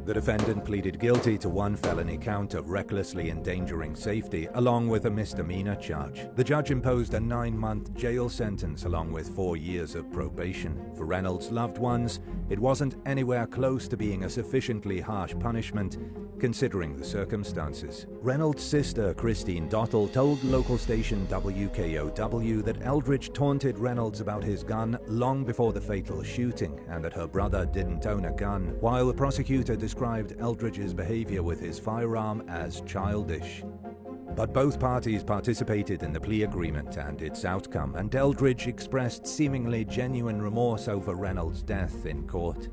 The defendant pleaded guilty to one felony count of recklessly endangering safety, along with a misdemeanor charge. The judge imposed a 9-month jail sentence along with 4 years of probation. For Reynolds' loved ones, it wasn't anywhere close to being a sufficiently harsh punishment, considering the circumstances. Reynolds' sister, Christine Dottle, told local station WKOW that Eldridge taunted Reynolds about his gun long before the fatal shooting, and that her brother didn't own a gun, while the prosecutor described Eldridge's behavior with his firearm as childish. But both parties participated in the plea agreement and its outcome, and Eldridge expressed seemingly genuine remorse over Reynolds' death in court.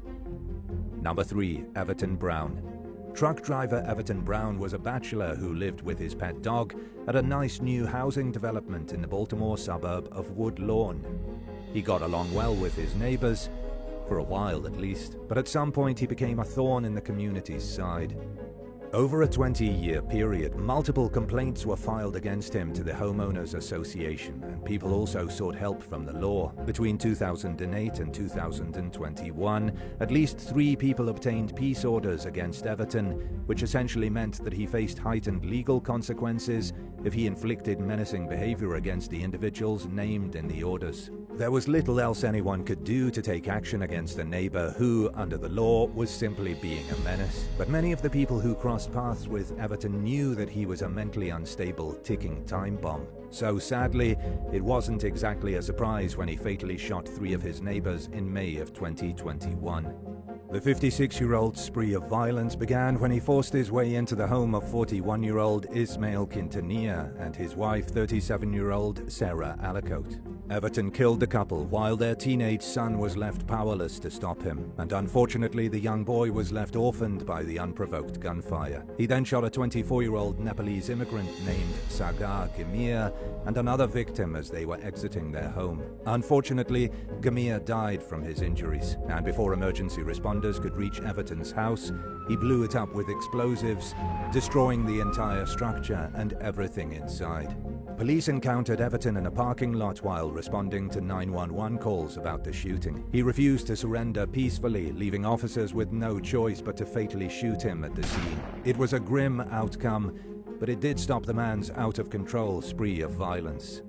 Number 3. Everton Brown. Truck driver Everton Brown was a bachelor who lived with his pet dog at a nice new housing development in the Baltimore suburb of Woodlawn. He got along well with his neighbors, for a while at least, but at some point he became a thorn in the community's side. Over a 20-year period, multiple complaints were filed against him to the Homeowners Association, and people also sought help from the law. Between 2008 and 2021, at least 3 people obtained peace orders against Everton, which essentially meant that he faced heightened legal consequences if he inflicted menacing behavior against the individuals named in the orders. There was little else anyone could do to take action against a neighbor who, under the law, was simply being a menace. But many of the people who crossed paths with Everton knew that he was a mentally unstable, ticking time bomb. So sadly, it wasn't exactly a surprise when he fatally shot 3 of his neighbors in May of 2021. The 56-year-old's spree of violence began when he forced his way into the home of 41-year-old Ismail Quintanilla and his wife, 37-year-old Sarah Alicote. Everton killed the couple while their teenage son was left powerless to stop him, and unfortunately the young boy was left orphaned by the unprovoked gunfire. He then shot a 24-year-old Nepalese immigrant named Sagar Gamir and another victim as they were exiting their home. Unfortunately, Gamir died from his injuries, and before emergency responders could reach Everton's house, he blew it up with explosives, destroying the entire structure and everything inside. Police encountered Everton in a parking lot while responding to 911 calls about the shooting. He refused to surrender peacefully, leaving officers with no choice but to fatally shoot him at the scene. It was a grim outcome, but it did stop the man's out-of-control spree of violence.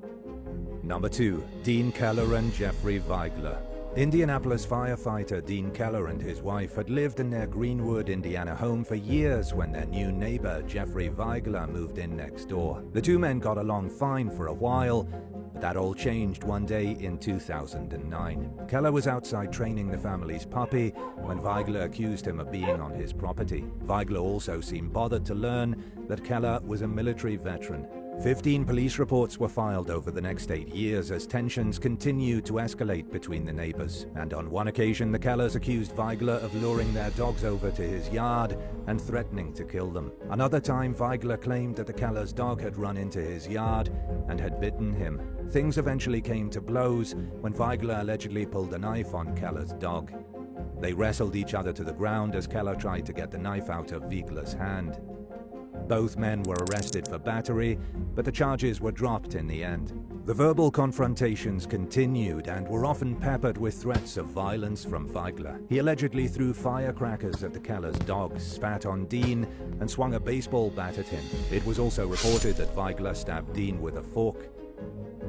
Number 2. Dean Keller and Jeffrey Weigler. Indianapolis firefighter Dean Keller and his wife had lived in their Greenwood, Indiana home for years when their new neighbor, Jeffrey Weigler, moved in next door. The 2 men got along fine for a while, but that all changed one day in 2009. Keller was outside training the family's puppy when Weigler accused him of being on his property. Weigler also seemed bothered to learn that Keller was a military veteran. 15 police reports were filed over the next 8 years as tensions continued to escalate between the neighbors, and on one occasion the Kellers accused Weigler of luring their dogs over to his yard and threatening to kill them. Another time, Weigler claimed that the Kellers' dog had run into his yard and had bitten him. Things eventually came to blows when Weigler allegedly pulled a knife on Keller's dog. They wrestled each other to the ground as Keller tried to get the knife out of Weigler's hand. Both men were arrested for battery, but the charges were dropped in the end. The verbal confrontations continued and were often peppered with threats of violence from Weigler. He allegedly threw firecrackers at the Keller's dog, spat on Dean, and swung a baseball bat at him. It was also reported that Weigler stabbed Dean with a fork.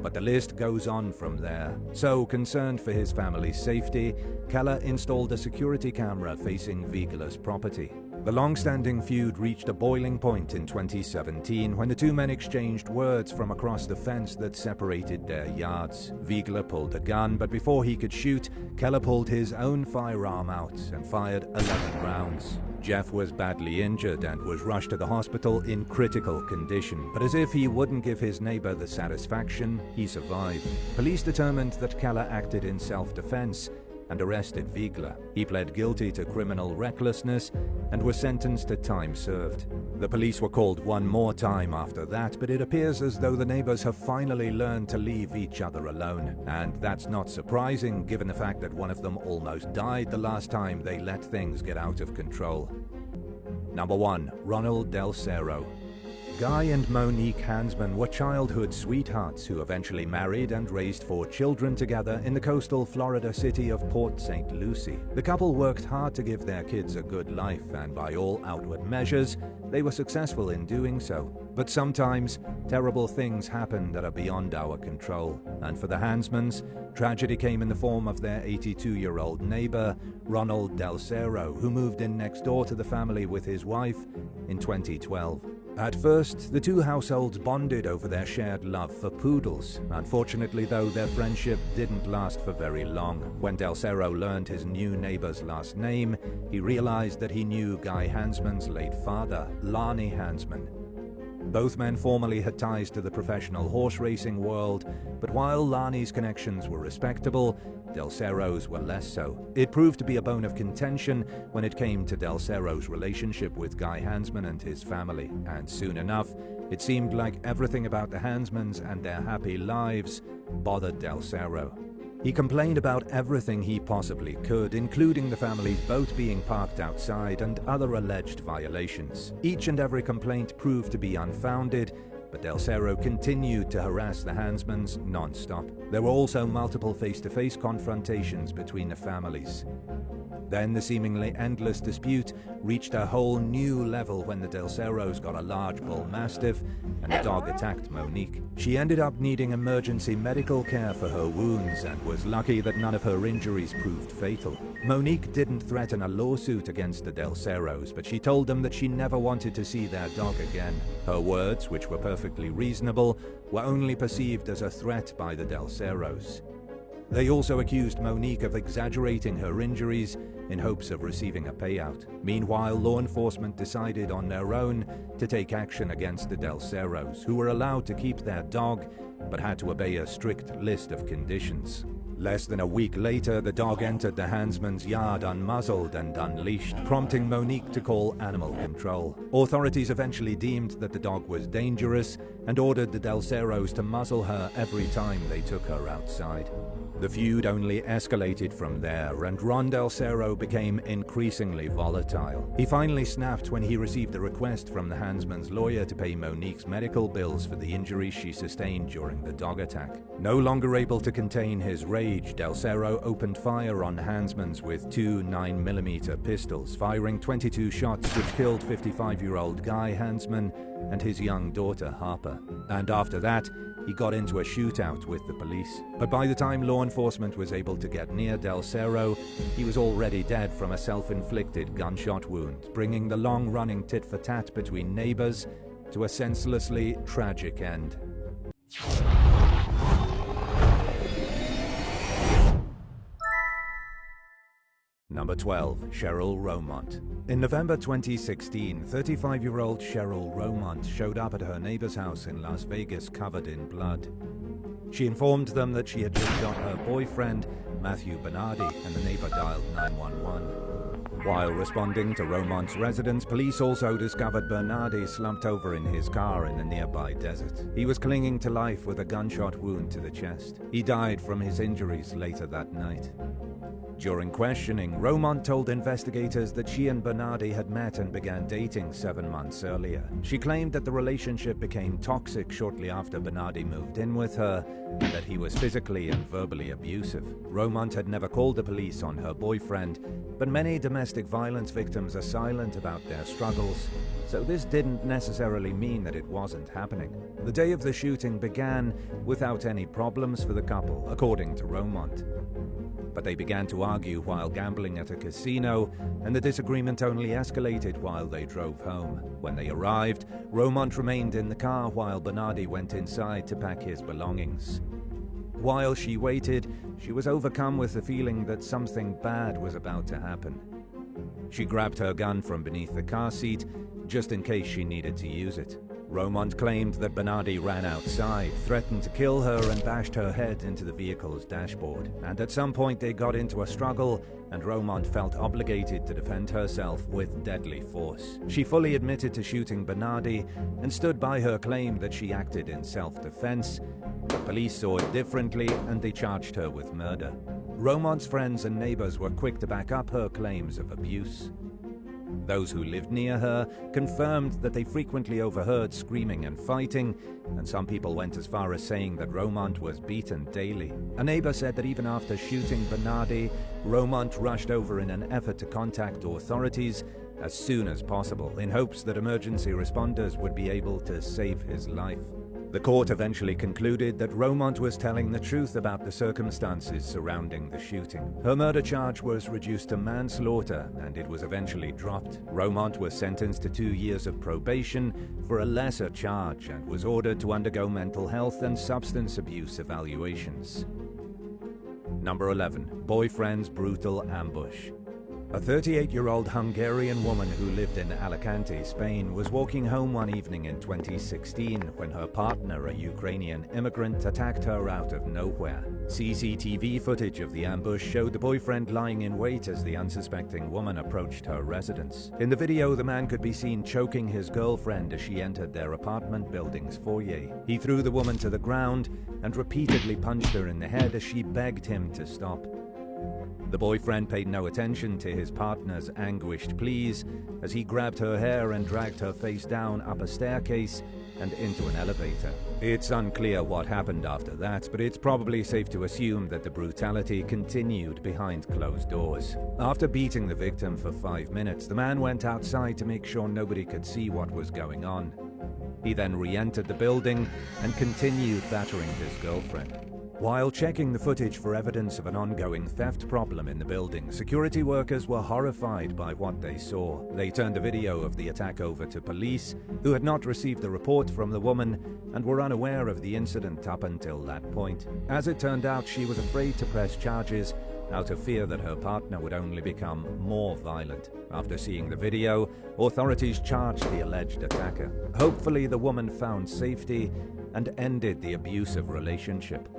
But the list goes on from there. So, concerned for his family's safety, Keller installed a security camera facing Weigler's property. The long-standing feud reached a boiling point in 2017 when the 2 men exchanged words from across the fence that separated their yards. Weigler pulled a gun, but before he could shoot, Keller pulled his own firearm out and fired 11 rounds. Jeff was badly injured and was rushed to the hospital in critical condition, but as if he wouldn't give his neighbor the satisfaction, he survived. Police determined that Keller acted in self-defense and arrested Weigler. He pled guilty to criminal recklessness and was sentenced to time served. The police were called one more time after that, but it appears as though the neighbors have finally learned to leave each other alone. And that's not surprising given the fact that one of them almost died the last time they let things get out of control. Number 1. Ronald Del Cerro. Guy and Monique Hansman were childhood sweethearts who eventually married and raised 4 children together in the coastal Florida city of Port St. Lucie. The couple worked hard to give their kids a good life, and by all outward measures, they were successful in doing so. But sometimes, terrible things happen that are beyond our control. And for the Hansmans, tragedy came in the form of their 82-year-old neighbor, Ronald Del Cerro, who moved in next door to the family with his wife in 2012. At first, the two households bonded over their shared love for poodles. Unfortunately, though, their friendship didn't last for very long. When Del Cerro learned his new neighbor's last name, he realized that he knew Guy Hansman's late father, Lonnie Hansman. Both men formerly had ties to the professional horse racing world, but while Lonnie's connections were respectable, Del Cerro's were less so. It proved to be a bone of contention when it came to Del Cerro's relationship with Guy Hansman and his family, and soon enough, it seemed like everything about the Hansmans and their happy lives bothered Del Cerro. He complained about everything he possibly could, including the family's boat being parked outside and other alleged violations. Each and every complaint proved to be unfounded, but Del Cerro continued to harass the Hansmans non-stop. There were also multiple face-to-face confrontations between the families. Then the seemingly endless dispute reached a whole new level when the Del Cerros got a large bull mastiff and the dog attacked Monique. She ended up needing emergency medical care for her wounds and was lucky that none of her injuries proved fatal. Monique didn't threaten a lawsuit against the Del Cerros, but she told them that she never wanted to see their dog again. Her words, which were perfectly reasonable, were only perceived as a threat by the Del Cerros. They also accused Monique of exaggerating her injuries in hopes of receiving a payout. Meanwhile, law enforcement decided on their own to take action against the Del Cerros, who were allowed to keep their dog, but had to obey a strict list of conditions. Less than a week later, the dog entered the Hansman's yard unmuzzled and unleashed, prompting Monique to call animal control. Authorities eventually deemed that the dog was dangerous and ordered the Del Cerros to muzzle her every time they took her outside. The feud only escalated from there, and Ron Del Cerro became increasingly volatile. He finally snapped when he received a request from the Hansman's lawyer to pay Monique's medical bills for the injuries she sustained during the dog attack. No longer able to contain his rage, Del Cerro opened fire on Hansman's with 2 9mm pistols, firing 22 shots which killed 55-year-old Guy Hansman and his young daughter Harper. And after that, he got into a shootout with the police. But by the time law enforcement was able to get near Del Cerro, he was already dead from a self-inflicted gunshot wound, bringing the long-running tit-for-tat between neighbors to a senselessly tragic end. Number 12. Cheryl Romont. In November 2016, 35-year-old Cheryl Romont showed up at her neighbor's house in Las Vegas covered in blood. She informed them that she had just shot her boyfriend, Matthew Bernardi, and the neighbor dialed 911. While responding to Romont's residence, police also discovered Bernardi slumped over in his car in the nearby desert. He was clinging to life with a gunshot wound to the chest. He died from his injuries later that night. During questioning, Romont told investigators that she and Bernardi had met and began dating 7 months earlier. She claimed that the relationship became toxic shortly after Bernardi moved in with her, and that he was physically and verbally abusive. Romont had never called the police on her boyfriend, but many domestic violence victims are silent about their struggles, so this didn't necessarily mean that it wasn't happening. The day of the shooting began without any problems for the couple, according to Romont. But they began to argue while gambling at a casino, and the disagreement only escalated while they drove home. When they arrived, Romont remained in the car while Bernardi went inside to pack his belongings. While she waited, she was overcome with the feeling that something bad was about to happen. She grabbed her gun from beneath the car seat, just in case she needed to use it. Romont claimed that Bernardi ran outside, threatened to kill her, and bashed her head into the vehicle's dashboard. And at some point they got into a struggle, and Romont felt obligated to defend herself with deadly force. She fully admitted to shooting Bernardi and stood by her claim that she acted in self-defense. The police saw it differently, and they charged her with murder. Romont's friends and neighbors were quick to back up her claims of abuse. Those who lived near her confirmed that they frequently overheard screaming and fighting, and some people went as far as saying that Romont was beaten daily. A neighbor said that even after shooting Bernardi, Romont rushed over in an effort to contact authorities as soon as possible, in hopes that emergency responders would be able to save his life. The court eventually concluded that Romont was telling the truth about the circumstances surrounding the shooting. Her murder charge was reduced to manslaughter, and it was eventually dropped. Romont was sentenced to 2 years of probation for a lesser charge and was ordered to undergo mental health and substance abuse evaluations. Number 11. Boyfriend's brutal ambush. A 38-year-old Hungarian woman who lived in Alicante, Spain, was walking home one evening in 2016 when her partner, a Ukrainian immigrant, attacked her out of nowhere. CCTV footage of the ambush showed the boyfriend lying in wait as the unsuspecting woman approached her residence. In the video, the man could be seen choking his girlfriend as she entered their apartment building's foyer. He threw the woman to the ground and repeatedly punched her in the head as she begged him to stop. The boyfriend paid no attention to his partner's anguished pleas as he grabbed her hair and dragged her face down up a staircase and into an elevator. It's unclear what happened after that, but it's probably safe to assume that the brutality continued behind closed doors. After beating the victim for 5 minutes, the man went outside to make sure nobody could see what was going on. He then re-entered the building and continued battering his girlfriend. While checking the footage for evidence of an ongoing theft problem in the building, security workers were horrified by what they saw. They turned the video of the attack over to police, who had not received a report from the woman and were unaware of the incident up until that point. As it turned out, she was afraid to press charges out of fear that her partner would only become more violent. After seeing the video, authorities charged the alleged attacker. Hopefully, the woman found safety and ended the abusive relationship.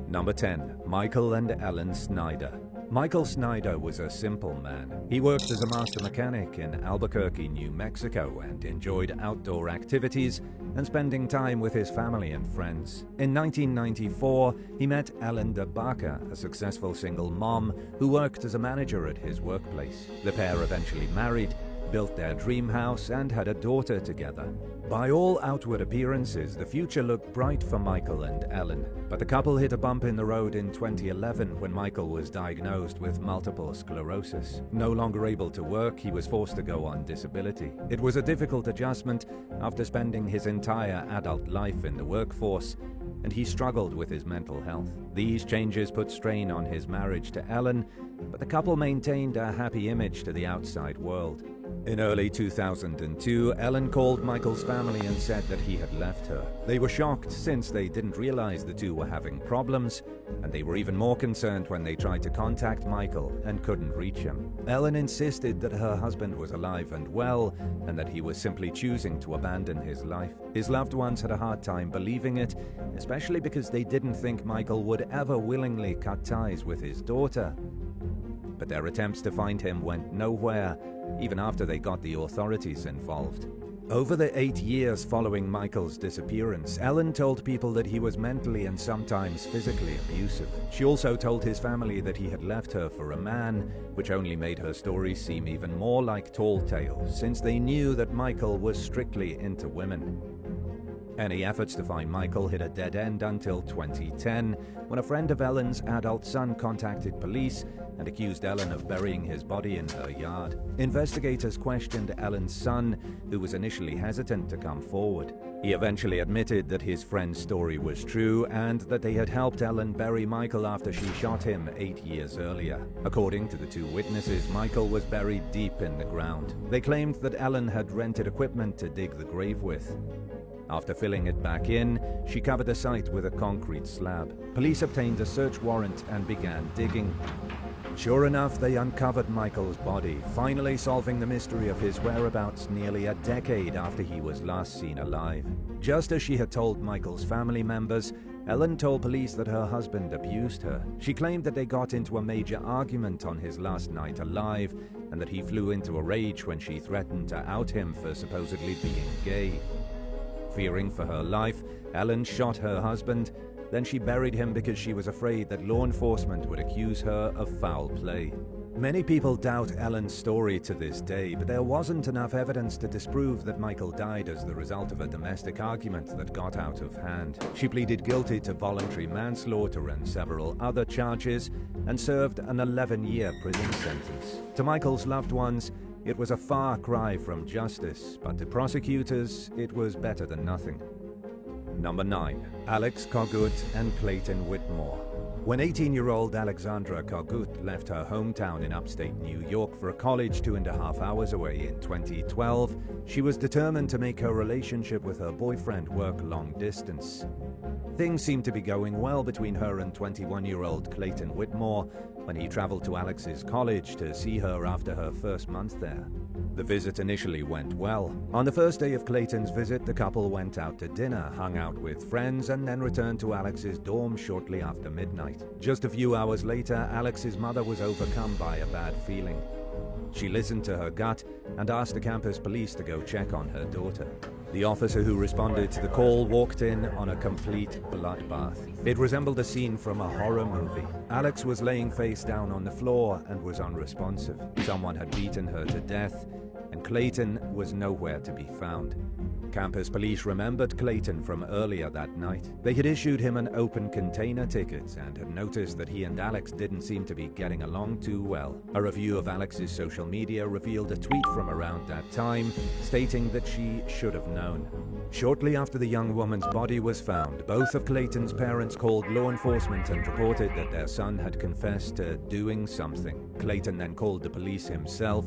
Number 10. Michael and Ellen Snyder. Michael Snyder was a simple man. He worked as a master mechanic in Albuquerque, New Mexico, and enjoyed outdoor activities and spending time with his family and friends. In 1994, he met Ellen DeBaca, a successful single mom who worked as a manager at his workplace. The pair eventually married, built their dream house, and had a daughter together. By all outward appearances, the future looked bright for Michael and Ellen, but the couple hit a bump in the road in 2011 when Michael was diagnosed with multiple sclerosis. No longer able to work, he was forced to go on disability. It was a difficult adjustment after spending his entire adult life in the workforce, and he struggled with his mental health. These changes put strain on his marriage to Ellen, but the couple maintained a happy image to the outside world. In early 2002, Ellen called Michael's family and said that he had left her. They were shocked since they didn't realize the two were having problems, and they were even more concerned when they tried to contact Michael and couldn't reach him. Ellen insisted that her husband was alive and well, and that he was simply choosing to abandon his life. His loved ones had a hard time believing it, especially because they didn't think Michael would ever willingly cut ties with his daughter. But their attempts to find him went nowhere, even after they got the authorities involved. Over the 8 years following Michael's disappearance, Ellen told people that he was mentally and sometimes physically abusive. She also told his family that he had left her for a man, which only made her story seem even more like tall tales, since they knew that Michael was strictly into women. Any efforts to find Michael hit a dead end until 2010, when a friend of Ellen's adult son contacted police and accused Ellen of burying his body in her yard. Investigators questioned Ellen's son, who was initially hesitant to come forward. He eventually admitted that his friend's story was true and that they had helped Ellen bury Michael after she shot him 8 years earlier. According to the two witnesses, Michael was buried deep in the ground. They claimed that Ellen had rented equipment to dig the grave with. After filling it back in, she covered the site with a concrete slab. Police obtained a search warrant and began digging. Sure enough, they uncovered Michael's body, finally solving the mystery of his whereabouts nearly a decade after he was last seen alive. Just as she had told Michael's family members, Ellen told police that her husband abused her. She claimed that they got into a major argument on his last night alive, and that he flew into a rage when she threatened to out him for supposedly being gay. Fearing for her life, Ellen shot her husband. Then she buried him because she was afraid that law enforcement would accuse her of foul play. Many people doubt Ellen's story to this day, but there wasn't enough evidence to disprove that Michael died as the result of a domestic argument that got out of hand. She pleaded guilty to voluntary manslaughter and several other charges, and served an 11-year prison sentence. To Michael's loved ones, it was a far cry from justice, but to prosecutors, it was better than nothing. Number 9. Alex Kogut and Clayton Whitmore. When 18-year-old Alexandra Kogut left her hometown in upstate New York for college 2.5 hours away in 2012, she was determined to make her relationship with her boyfriend work long distance. Things seemed to be going well between her and 21-year-old Clayton Whitmore when he traveled to Alex's college to see her after her first month there. The visit initially went well. On the first day of Clayton's visit, the couple went out to dinner, hung out with friends, and then returned to Alex's dorm shortly after midnight. Just a few hours later, Alex's mother was overcome by a bad feeling. She listened to her gut and asked the campus police to go check on her daughter. The officer who responded to the call walked in on a complete bloodbath. It resembled a scene from a horror movie. Alex was laying face down on the floor and was unresponsive. Someone had beaten her to death, and Clayton was nowhere to be found. Campus police remembered Clayton from earlier that night. They had issued him an open container ticket and had noticed that he and Alex didn't seem to be getting along too well. A review of Alex's social media revealed a tweet from around that time stating that she should have known. Shortly after the young woman's body was found, both of Clayton's parents called law enforcement and reported that their son had confessed to doing something. Clayton then called the police himself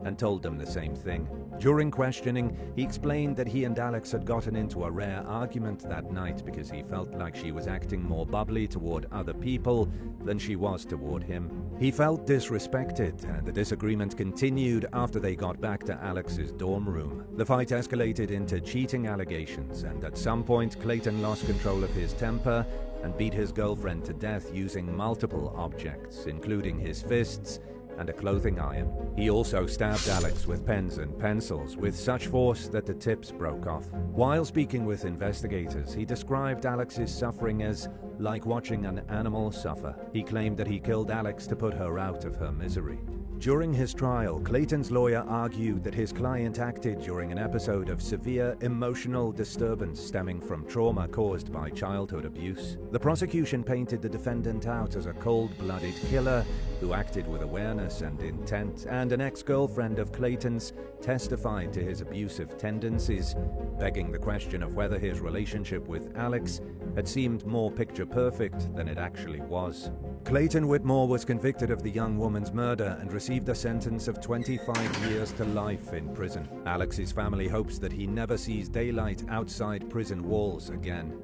and told them the same thing. During questioning, he explained that he and Alex had gotten into a rare argument that night because he felt like she was acting more bubbly toward other people than she was toward him. He felt disrespected, and the disagreement continued after they got back to Alex's dorm room. The fight escalated into cheating allegations, and at some point, Clayton lost control of his temper and beat his girlfriend to death using multiple objects, including his fists and a clothing iron. He also stabbed Alex with pens and pencils with such force that the tips broke off. While speaking with investigators, he described Alex's suffering as like watching an animal suffer. He claimed that he killed Alex to put her out of her misery. During his trial, Clayton's lawyer argued that his client acted during an episode of severe emotional disturbance stemming from trauma caused by childhood abuse. The prosecution painted the defendant out as a cold-blooded killer who acted with awareness and intent, and an ex-girlfriend of Clayton's testified to his abusive tendencies, begging the question of whether his relationship with Alex had seemed more picture-perfect than it actually was. Clayton Whitmore was convicted of the young woman's murder and received a sentence of 25 years to life in prison. Alex's family hopes that he never sees daylight outside prison walls again.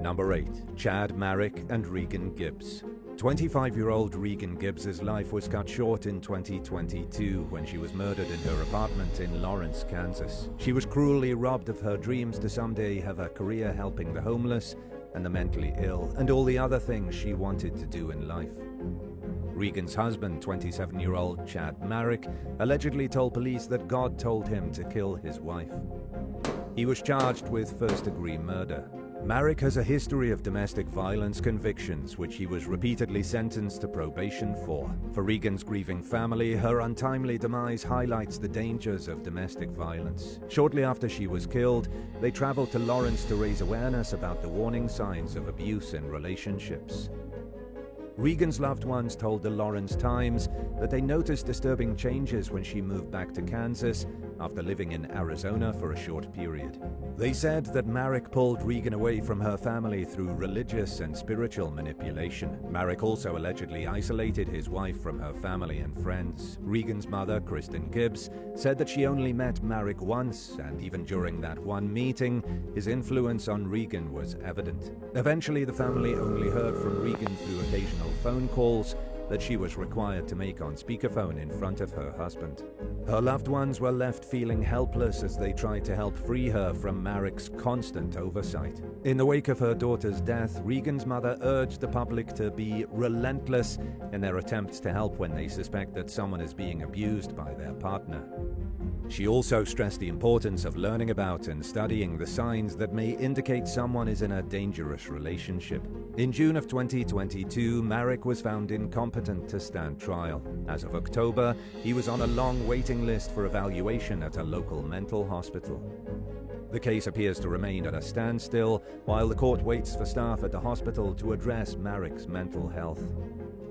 Number 8. Chad Marrick and Regan Gibbs. 25-year-old Regan Gibbs's life was cut short in 2022 when she was murdered in her apartment in Lawrence, Kansas. She was cruelly robbed of her dreams to someday have a career helping the homeless and the mentally ill, and all the other things she wanted to do in life. Regan's husband, 27-year-old Chad Marrick, allegedly told police that God told him to kill his wife. He was charged with first-degree murder. Marrick has a history of domestic violence convictions, which he was repeatedly sentenced to probation for. For Regan's grieving family, her untimely demise highlights the dangers of domestic violence. Shortly after she was killed, they traveled to Lawrence to raise awareness about the warning signs of abuse in relationships. Regan's loved ones told the Lawrence Times that they noticed disturbing changes when she moved back to Kansas after living in Arizona for a short period. They said that Marrick pulled Regan away from her family through religious and spiritual manipulation. Marrick also allegedly isolated his wife from her family and friends. Regan's mother, Kristen Gibbs, said that she only met Marrick once, and even during that one meeting, his influence on Regan was evident. Eventually, the family only heard from Regan through occasional phone calls that she was required to make on speakerphone in front of her husband. Her loved ones were left feeling helpless as they tried to help free her from Marrick's constant oversight. In the wake of her daughter's death, Regan's mother urged the public to be relentless in their attempts to help when they suspect that someone is being abused by their partner. She also stressed the importance of learning about and studying the signs that may indicate someone is in a dangerous relationship. In June of 2022, Marek was found incompetent to stand trial. As of October, he was on a long waiting list for evaluation at a local mental hospital. The case appears to remain at a standstill while the court waits for staff at the hospital to address Marek's mental health.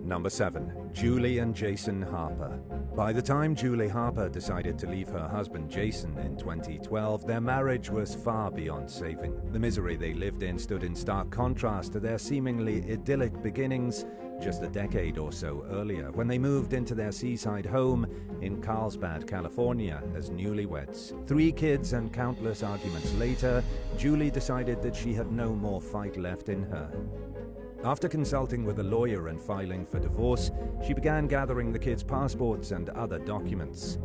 Number 7. Julie and Jason Harper. By the time Julie Harper decided to leave her husband Jason in 2012, their marriage was far beyond saving. The misery they lived in stood in stark contrast to their seemingly idyllic beginnings just a decade or so earlier, when they moved into their seaside home in Carlsbad, California, as newlyweds. 3 kids and countless arguments later, Julie decided that she had no more fight left in her. After consulting with a lawyer and filing for divorce, she began gathering the kids' passports and other documents.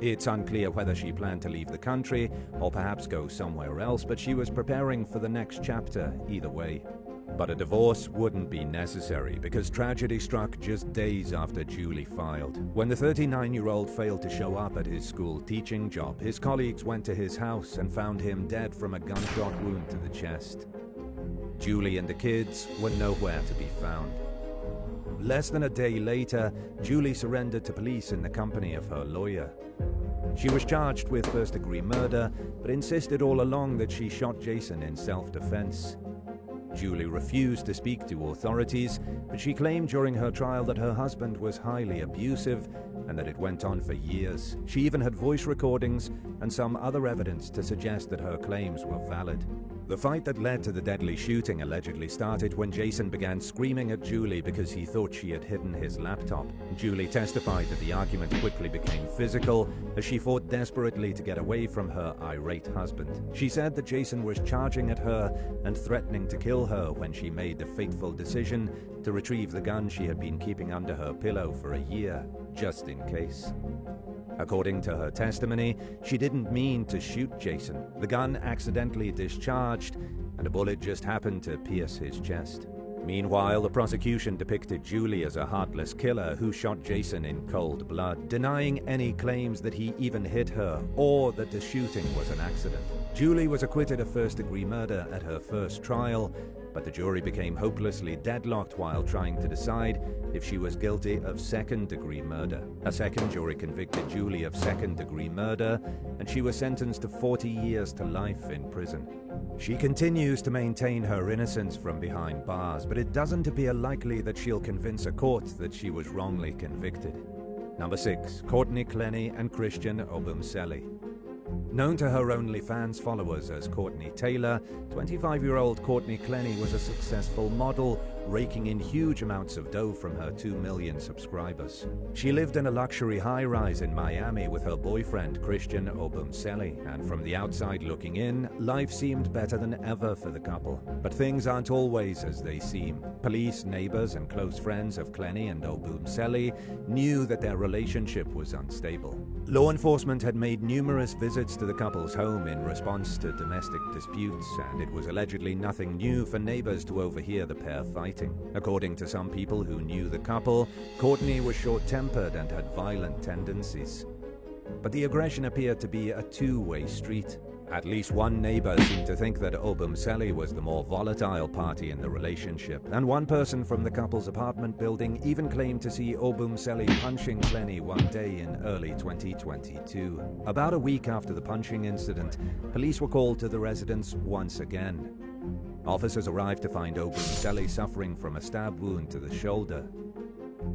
It's unclear whether she planned to leave the country or perhaps go somewhere else, but she was preparing for the next chapter either way. But a divorce wouldn't be necessary because tragedy struck just days after Julie filed. When the 39-year-old failed to show up at his school teaching job, his colleagues went to his house and found him dead from a gunshot wound to the chest. Julie and the kids were nowhere to be found. Less than a day later, Julie surrendered to police in the company of her lawyer. She was charged with first-degree murder, but insisted all along that she shot Jason in self-defense. Julie refused to speak to authorities, but she claimed during her trial that her husband was highly abusive and that it went on for years. She even had voice recordings and some other evidence to suggest that her claims were valid. The fight that led to the deadly shooting allegedly started when Jason began screaming at Julie because he thought she had hidden his laptop. Julie testified that the argument quickly became physical as she fought desperately to get away from her irate husband. She said that Jason was charging at her and threatening to kill her when she made the fateful decision to retrieve the gun she had been keeping under her pillow for a year, just in case. According to her testimony, she didn't mean to shoot Jason. The gun accidentally discharged, and a bullet just happened to pierce his chest. Meanwhile, the prosecution depicted Julie as a heartless killer who shot Jason in cold blood, denying any claims that he even hit her or that the shooting was an accident. Julie was acquitted of first-degree murder at her first trial, but the jury became hopelessly deadlocked while trying to decide if she was guilty of second-degree murder. A second jury convicted Julie of second-degree murder, and she was sentenced to 40 years to life in prison. She continues to maintain her innocence from behind bars, but it doesn't appear likely that she'll convince a court that she was wrongly convicted. Number 6. Courtney Clenny and Christian Obumseli. Known to her OnlyFans followers as Courtney Taylor, 25-year-old Courtney Clenny was a successful model, raking in huge amounts of dough from her 2 million subscribers. She lived in a luxury high-rise in Miami with her boyfriend Christian Obumseli, and from the outside looking in, life seemed better than ever for the couple. But things aren't always as they seem. Police, neighbors, and close friends of Clenny and Obumseli knew that their relationship was unstable. Law enforcement had made numerous visits to the couple's home in response to domestic disputes, and it was allegedly nothing new for neighbors to overhear the pair fighting. According to some people who knew the couple, Courtney was short-tempered and had violent tendencies. But the aggression appeared to be a two-way street. At least one neighbor seemed to think that Obumseli was the more volatile party in the relationship, and one person from the couple's apartment building even claimed to see Obumseli punching Clenny one day in early 2022. About a week after the punching incident, police were called to the residence once again. Officers arrived to find Obumseli suffering from a stab wound to the shoulder.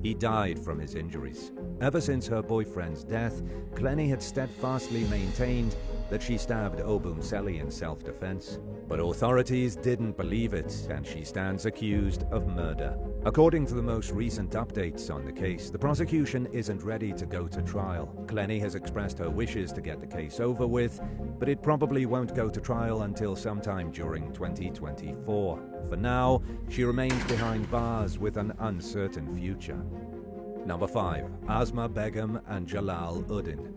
He died from his injuries. Ever since her boyfriend's death, Clenny had steadfastly maintained that she stabbed Obumseli in self-defense. But authorities didn't believe it, and she stands accused of murder. According to the most recent updates on the case, the prosecution isn't ready to go to trial. Clenny has expressed her wishes to get the case over with, but it probably won't go to trial until sometime during 2024. For now, she remains behind bars with an uncertain future. Number 5. Asma Begum and Jalal Uddin.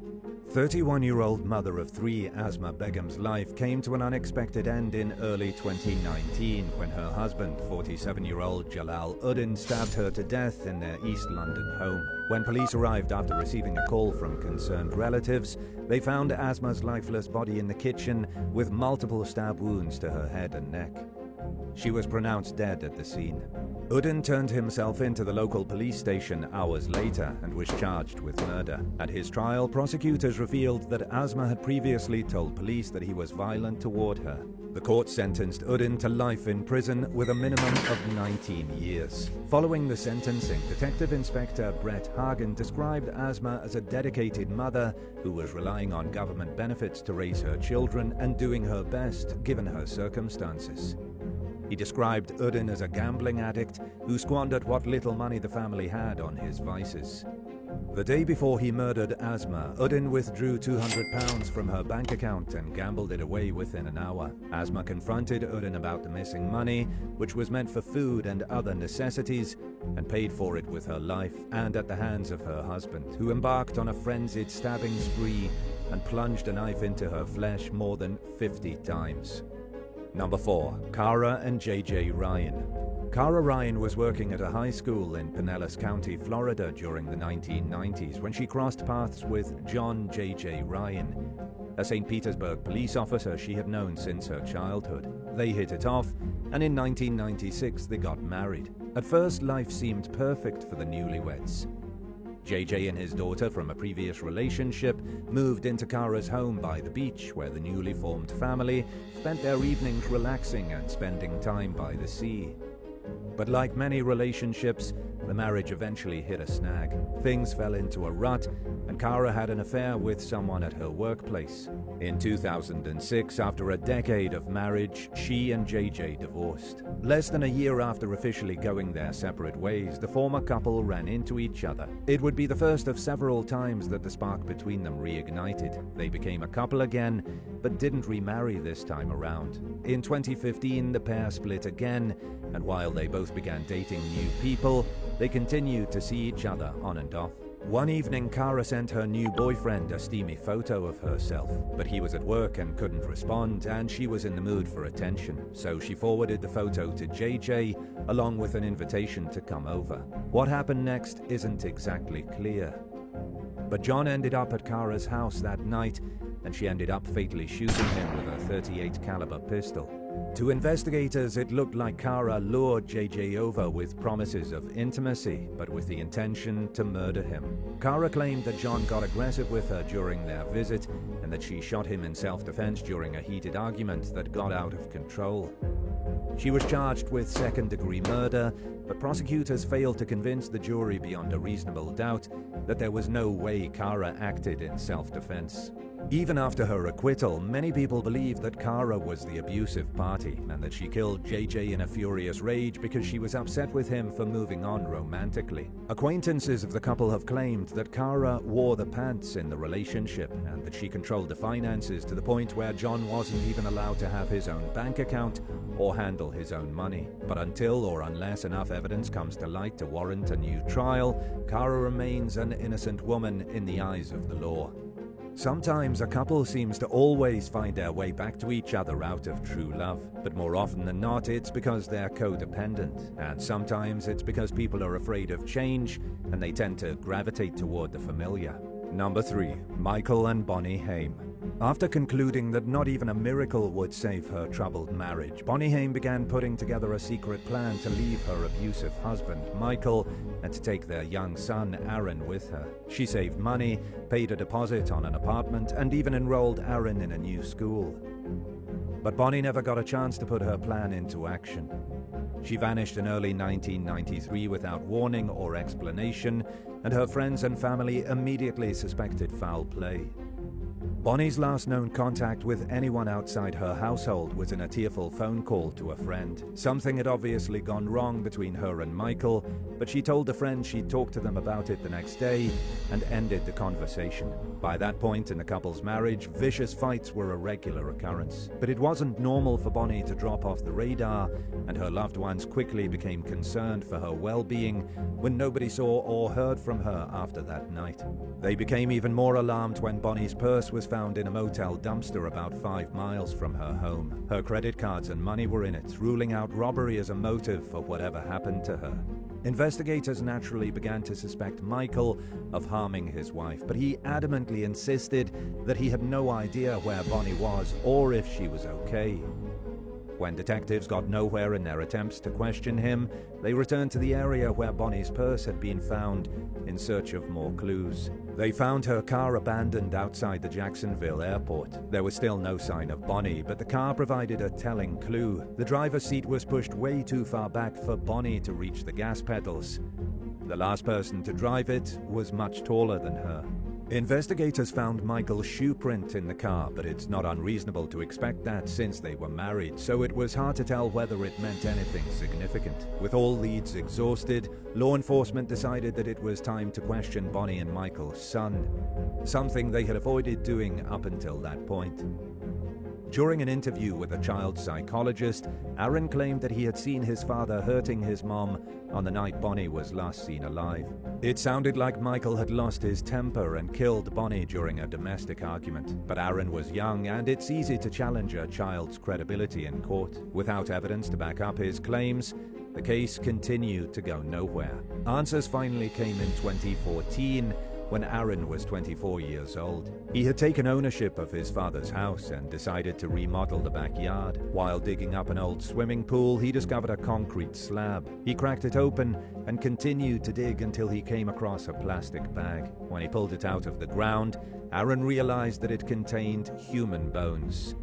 31-year-old mother of three Asma Begum's life came to an unexpected end in early 2019 when her husband, 47-year-old Jalal Uddin, stabbed her to death in their East London home. When police arrived after receiving a call from concerned relatives, they found Asma's lifeless body in the kitchen with multiple stab wounds to her head and neck. She was pronounced dead at the scene. Uddin turned himself into the local police station hours later and was charged with murder. At his trial, prosecutors revealed that Asma had previously told police that he was violent toward her. The court sentenced Uddin to life in prison with a minimum of 19 years. Following the sentencing, Detective Inspector Brett Hagen described Asma as a dedicated mother who was relying on government benefits to raise her children and doing her best given her circumstances. He described Uddin as a gambling addict who squandered what little money the family had on his vices. The day before he murdered Asma, Uddin withdrew £200 from her bank account and gambled it away within an hour. Asma confronted Uddin about the missing money, which was meant for food and other necessities, and paid for it with her life and at the hands of her husband, who embarked on a frenzied stabbing spree and plunged a knife into her flesh more than 50 times. Number 4. Cara and J.J. Ryan. Cara Ryan was working at a high school in Pinellas County, Florida during the 1990s when she crossed paths with John J.J. Ryan, a St. Petersburg police officer she had known since her childhood. They hit it off, and in 1996 they got married. At first, life seemed perfect for the newlyweds. JJ and his daughter from a previous relationship moved into Cara's home by the beach, where the newly formed family spent their evenings relaxing and spending time by the sea. But like many relationships, the marriage eventually hit a snag. Things fell into a rut, and Cara had an affair with someone at her workplace. In 2006, after a decade of marriage, she and JJ divorced. Less than a year after officially going their separate ways, the former couple ran into each other. It would be the first of several times that the spark between them reignited. They became a couple again, but didn't remarry this time around. In 2015, the pair split again, and while they both began dating new people, they continued to see each other on and off. One evening, Cara sent her new boyfriend a steamy photo of herself, but he was at work and couldn't respond, and she was in the mood for attention, so she forwarded the photo to JJ, along with an invitation to come over. What happened next isn't exactly clear, but John ended up at Cara's house that night, and she ended up fatally shooting him with a .38 caliber pistol. To investigators, it looked like Cara lured JJ over with promises of intimacy, but with the intention to murder him. Cara claimed that John got aggressive with her during their visit, and that she shot him in self-defense during a heated argument that got out of control. She was charged with second-degree murder, but prosecutors failed to convince the jury beyond a reasonable doubt that there was no way Cara acted in self-defense. Even after her acquittal, many people believe that Cara was the abusive party and that she killed JJ in a furious rage because she was upset with him for moving on romantically. Acquaintances of the couple have claimed that Cara wore the pants in the relationship and that she controlled the finances to the point where John wasn't even allowed to have his own bank account or handle his own money. But until or unless enough evidence comes to light to warrant a new trial, Cara remains an innocent woman in the eyes of the law. Sometimes a couple seems to always find their way back to each other out of true love, but more often than not it's because they're codependent, and sometimes it's because people are afraid of change and they tend to gravitate toward the familiar. Number 3. Michael and Bonnie Haim. After concluding that not even a miracle would save her troubled marriage, Bonnie Haim began putting together a secret plan to leave her abusive husband, Michael, and to take their young son, Aaron, with her. She saved money, paid a deposit on an apartment, and even enrolled Aaron in a new school. But Bonnie never got a chance to put her plan into action. She vanished in early 1993 without warning or explanation, and her friends and family immediately suspected foul play. Bonnie's last known contact with anyone outside her household was in a tearful phone call to a friend. Something had obviously gone wrong between her and Michael, but she told a friend she'd talk to them about it the next day and ended the conversation. By that point in the couple's marriage, vicious fights were a regular occurrence. But it wasn't normal for Bonnie to drop off the radar, and her loved ones quickly became concerned for her well-being when nobody saw or heard from her after that night. They became even more alarmed when Bonnie's purse was found in a motel dumpster about 5 miles from her home. Her credit cards and money were in it, ruling out robbery as a motive for whatever happened to her. Investigators naturally began to suspect Michael of harming his wife, but he adamantly insisted that he had no idea where Bonnie was or if she was okay. When detectives got nowhere in their attempts to question him, they returned to the area where Bonnie's purse had been found in search of more clues. They found her car abandoned outside the Jacksonville airport. There was still no sign of Bonnie, but the car provided a telling clue. The driver's seat was pushed way too far back for Bonnie to reach the gas pedals. The last person to drive it was much taller than her. Investigators found Michael's shoe print in the car, but it's not unreasonable to expect that since they were married, so it was hard to tell whether it meant anything significant. With all leads exhausted, law enforcement decided that it was time to question Bonnie and Michael's son, something they had avoided doing up until that point. During an interview with a child psychologist, Aaron claimed that he had seen his father hurting his mom on the night Bonnie was last seen alive. It sounded like Michael had lost his temper and killed Bonnie during a domestic argument, but Aaron was young and it's easy to challenge a child's credibility in court. Without evidence to back up his claims, the case continued to go nowhere. Answers finally came in 2014, when Aaron was 24 years old. He had taken ownership of his father's house and decided to remodel the backyard. While digging up an old swimming pool, he discovered a concrete slab. He cracked it open and continued to dig until he came across a plastic bag. When he pulled it out of the ground, Aaron realized that it contained human bones.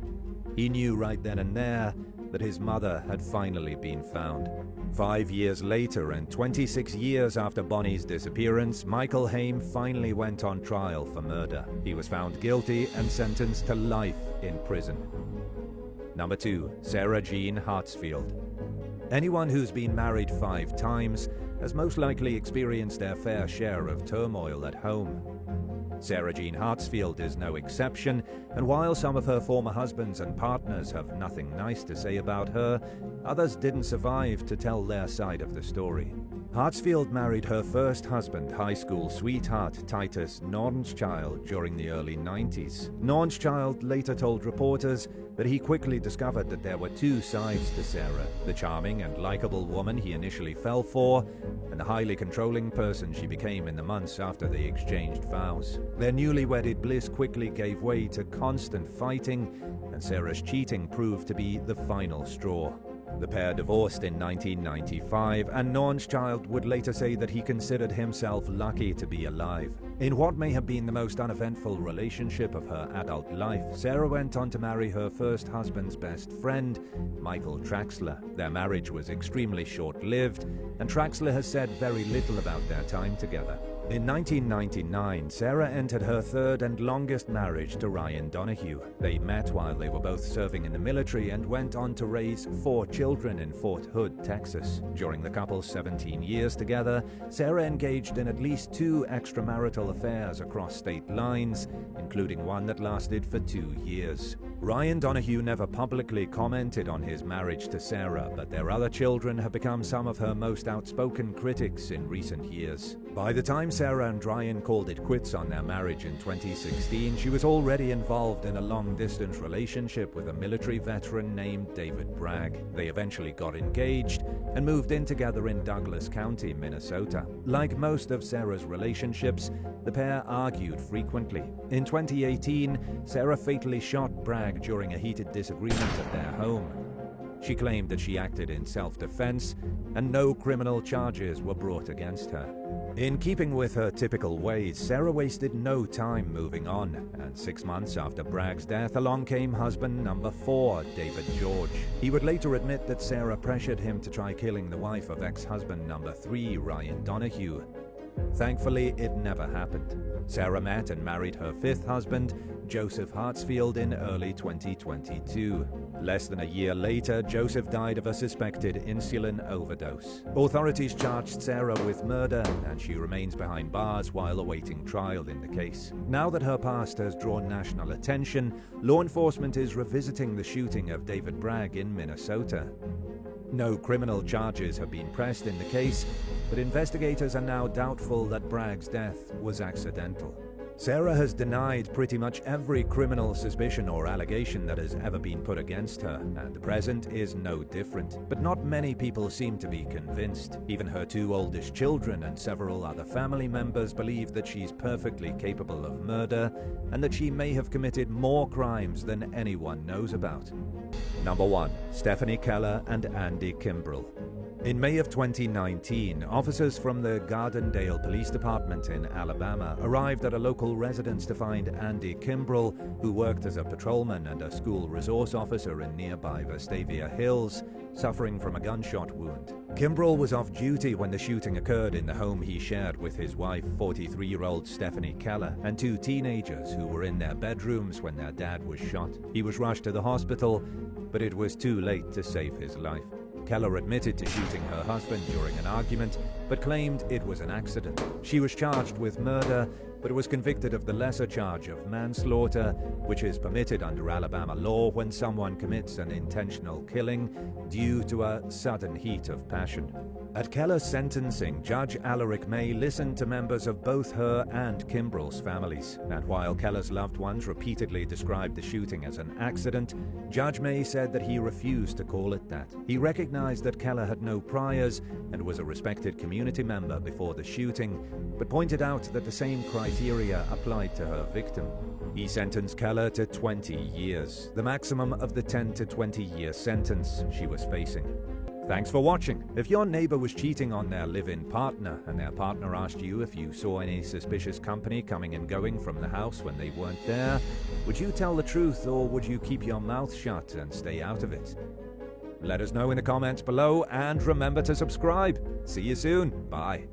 He knew right then and there that his mother had finally been found. 5 years later, and 26 years after Bonnie's disappearance, Michael Haim finally went on trial for murder. He was found guilty and sentenced to life in prison. Number 2. Sarah Jean Hartsfield. Anyone who's been married 5 times has most likely experienced their fair share of turmoil at home. Sarah Jean Hartsfield is no exception, and while some of her former husbands and partners have nothing nice to say about her, others didn't survive to tell their side of the story. Hartsfield married her first husband, high school sweetheart Titus Nornschild, during the early 90s. Nornschild later told reporters that he quickly discovered that there were 2 sides to Sarah: the charming and likable woman he initially fell for, and the highly controlling person she became in the months after they exchanged vows. Their newlywed bliss quickly gave way to constant fighting, and Sarah's cheating proved to be the final straw. The pair divorced in 1995, and Nornschild would later say that he considered himself lucky to be alive. In what may have been the most uneventful relationship of her adult life, Sarah went on to marry her first husband's best friend, Michael Traxler. Their marriage was extremely short-lived, and Traxler has said very little about their time together. In 1999, Sarah entered her 3rd and longest marriage to Ryan Donahue. They met while they were both serving in the military and went on to raise 4 children in Fort Hood, Texas. During the couple's 17 years together, Sarah engaged in at least 2 extramarital affairs across state lines, including one that lasted for 2 years. Ryan Donahue never publicly commented on his marriage to Sarah, but their other children have become some of her most outspoken critics in recent years. By the time Sarah and Ryan called it quits on their marriage in 2016, she was already involved in a long-distance relationship with a military veteran named David Bragg. They eventually got engaged and moved in together in Douglas County, Minnesota. Like most of Sarah's relationships, the pair argued frequently. In 2018, Sarah fatally shot Bragg during a heated disagreement at their home. She claimed that she acted in self-defense, and no criminal charges were brought against her. In keeping with her typical ways, Sarah wasted no time moving on, and 6 months after Bragg's death, along came husband number 4, David George. He would later admit that Sarah pressured him to try killing the wife of ex-husband number 3, Ryan Donahue. Thankfully, it never happened. Sarah met and married her 5th husband, Joseph Hartsfield in early 2022. Less than a year later, Joseph died of a suspected insulin overdose. Authorities charged Sarah with murder, and she remains behind bars while awaiting trial in the case. Now that her past has drawn national attention, law enforcement is revisiting the shooting of David Bragg in Minnesota. No criminal charges have been pressed in the case, but investigators are now doubtful that Bragg's death was accidental. Sarah has denied pretty much every criminal suspicion or allegation that has ever been put against her, and the present is no different. But not many people seem to be convinced. Even her two oldest children and several other family members believe that she's perfectly capable of murder, and that she may have committed more crimes than anyone knows about. Number 1. Stephanie Keller and Andy Kimbrell. In May of 2019, officers from the Gardendale Police Department in Alabama arrived at a local residence to find Andy Kimbrell, who worked as a patrolman and a school resource officer in nearby Vestavia Hills, suffering from a gunshot wound. Kimbrell was off duty when the shooting occurred in the home he shared with his wife, 43-year-old Stephanie Keller, and two teenagers who were in their bedrooms when their dad was shot. He was rushed to the hospital, but it was too late to save his life. Keller admitted to shooting her husband during an argument, but claimed it was an accident. She was charged with murder, but was convicted of the lesser charge of manslaughter, which is permitted under Alabama law when someone commits an intentional killing due to a sudden heat of passion. At Keller's sentencing, Judge Alaric May listened to members of both her and Kimbrell's families, and while Keller's loved ones repeatedly described the shooting as an accident, Judge May said that he refused to call it that. He recognized that Keller had no priors and was a respected community member before the shooting, but pointed out that the same criteria applied to her victim. He sentenced Keller to 20 years, the maximum of the 10 to 20-year sentence she was facing. Thanks for watching. If your neighbor was cheating on their live-in partner and their partner asked you if you saw any suspicious company coming and going from the house when they weren't there, would you tell the truth or would you keep your mouth shut and stay out of it? Let us know in the comments below and remember to subscribe. See you soon. Bye.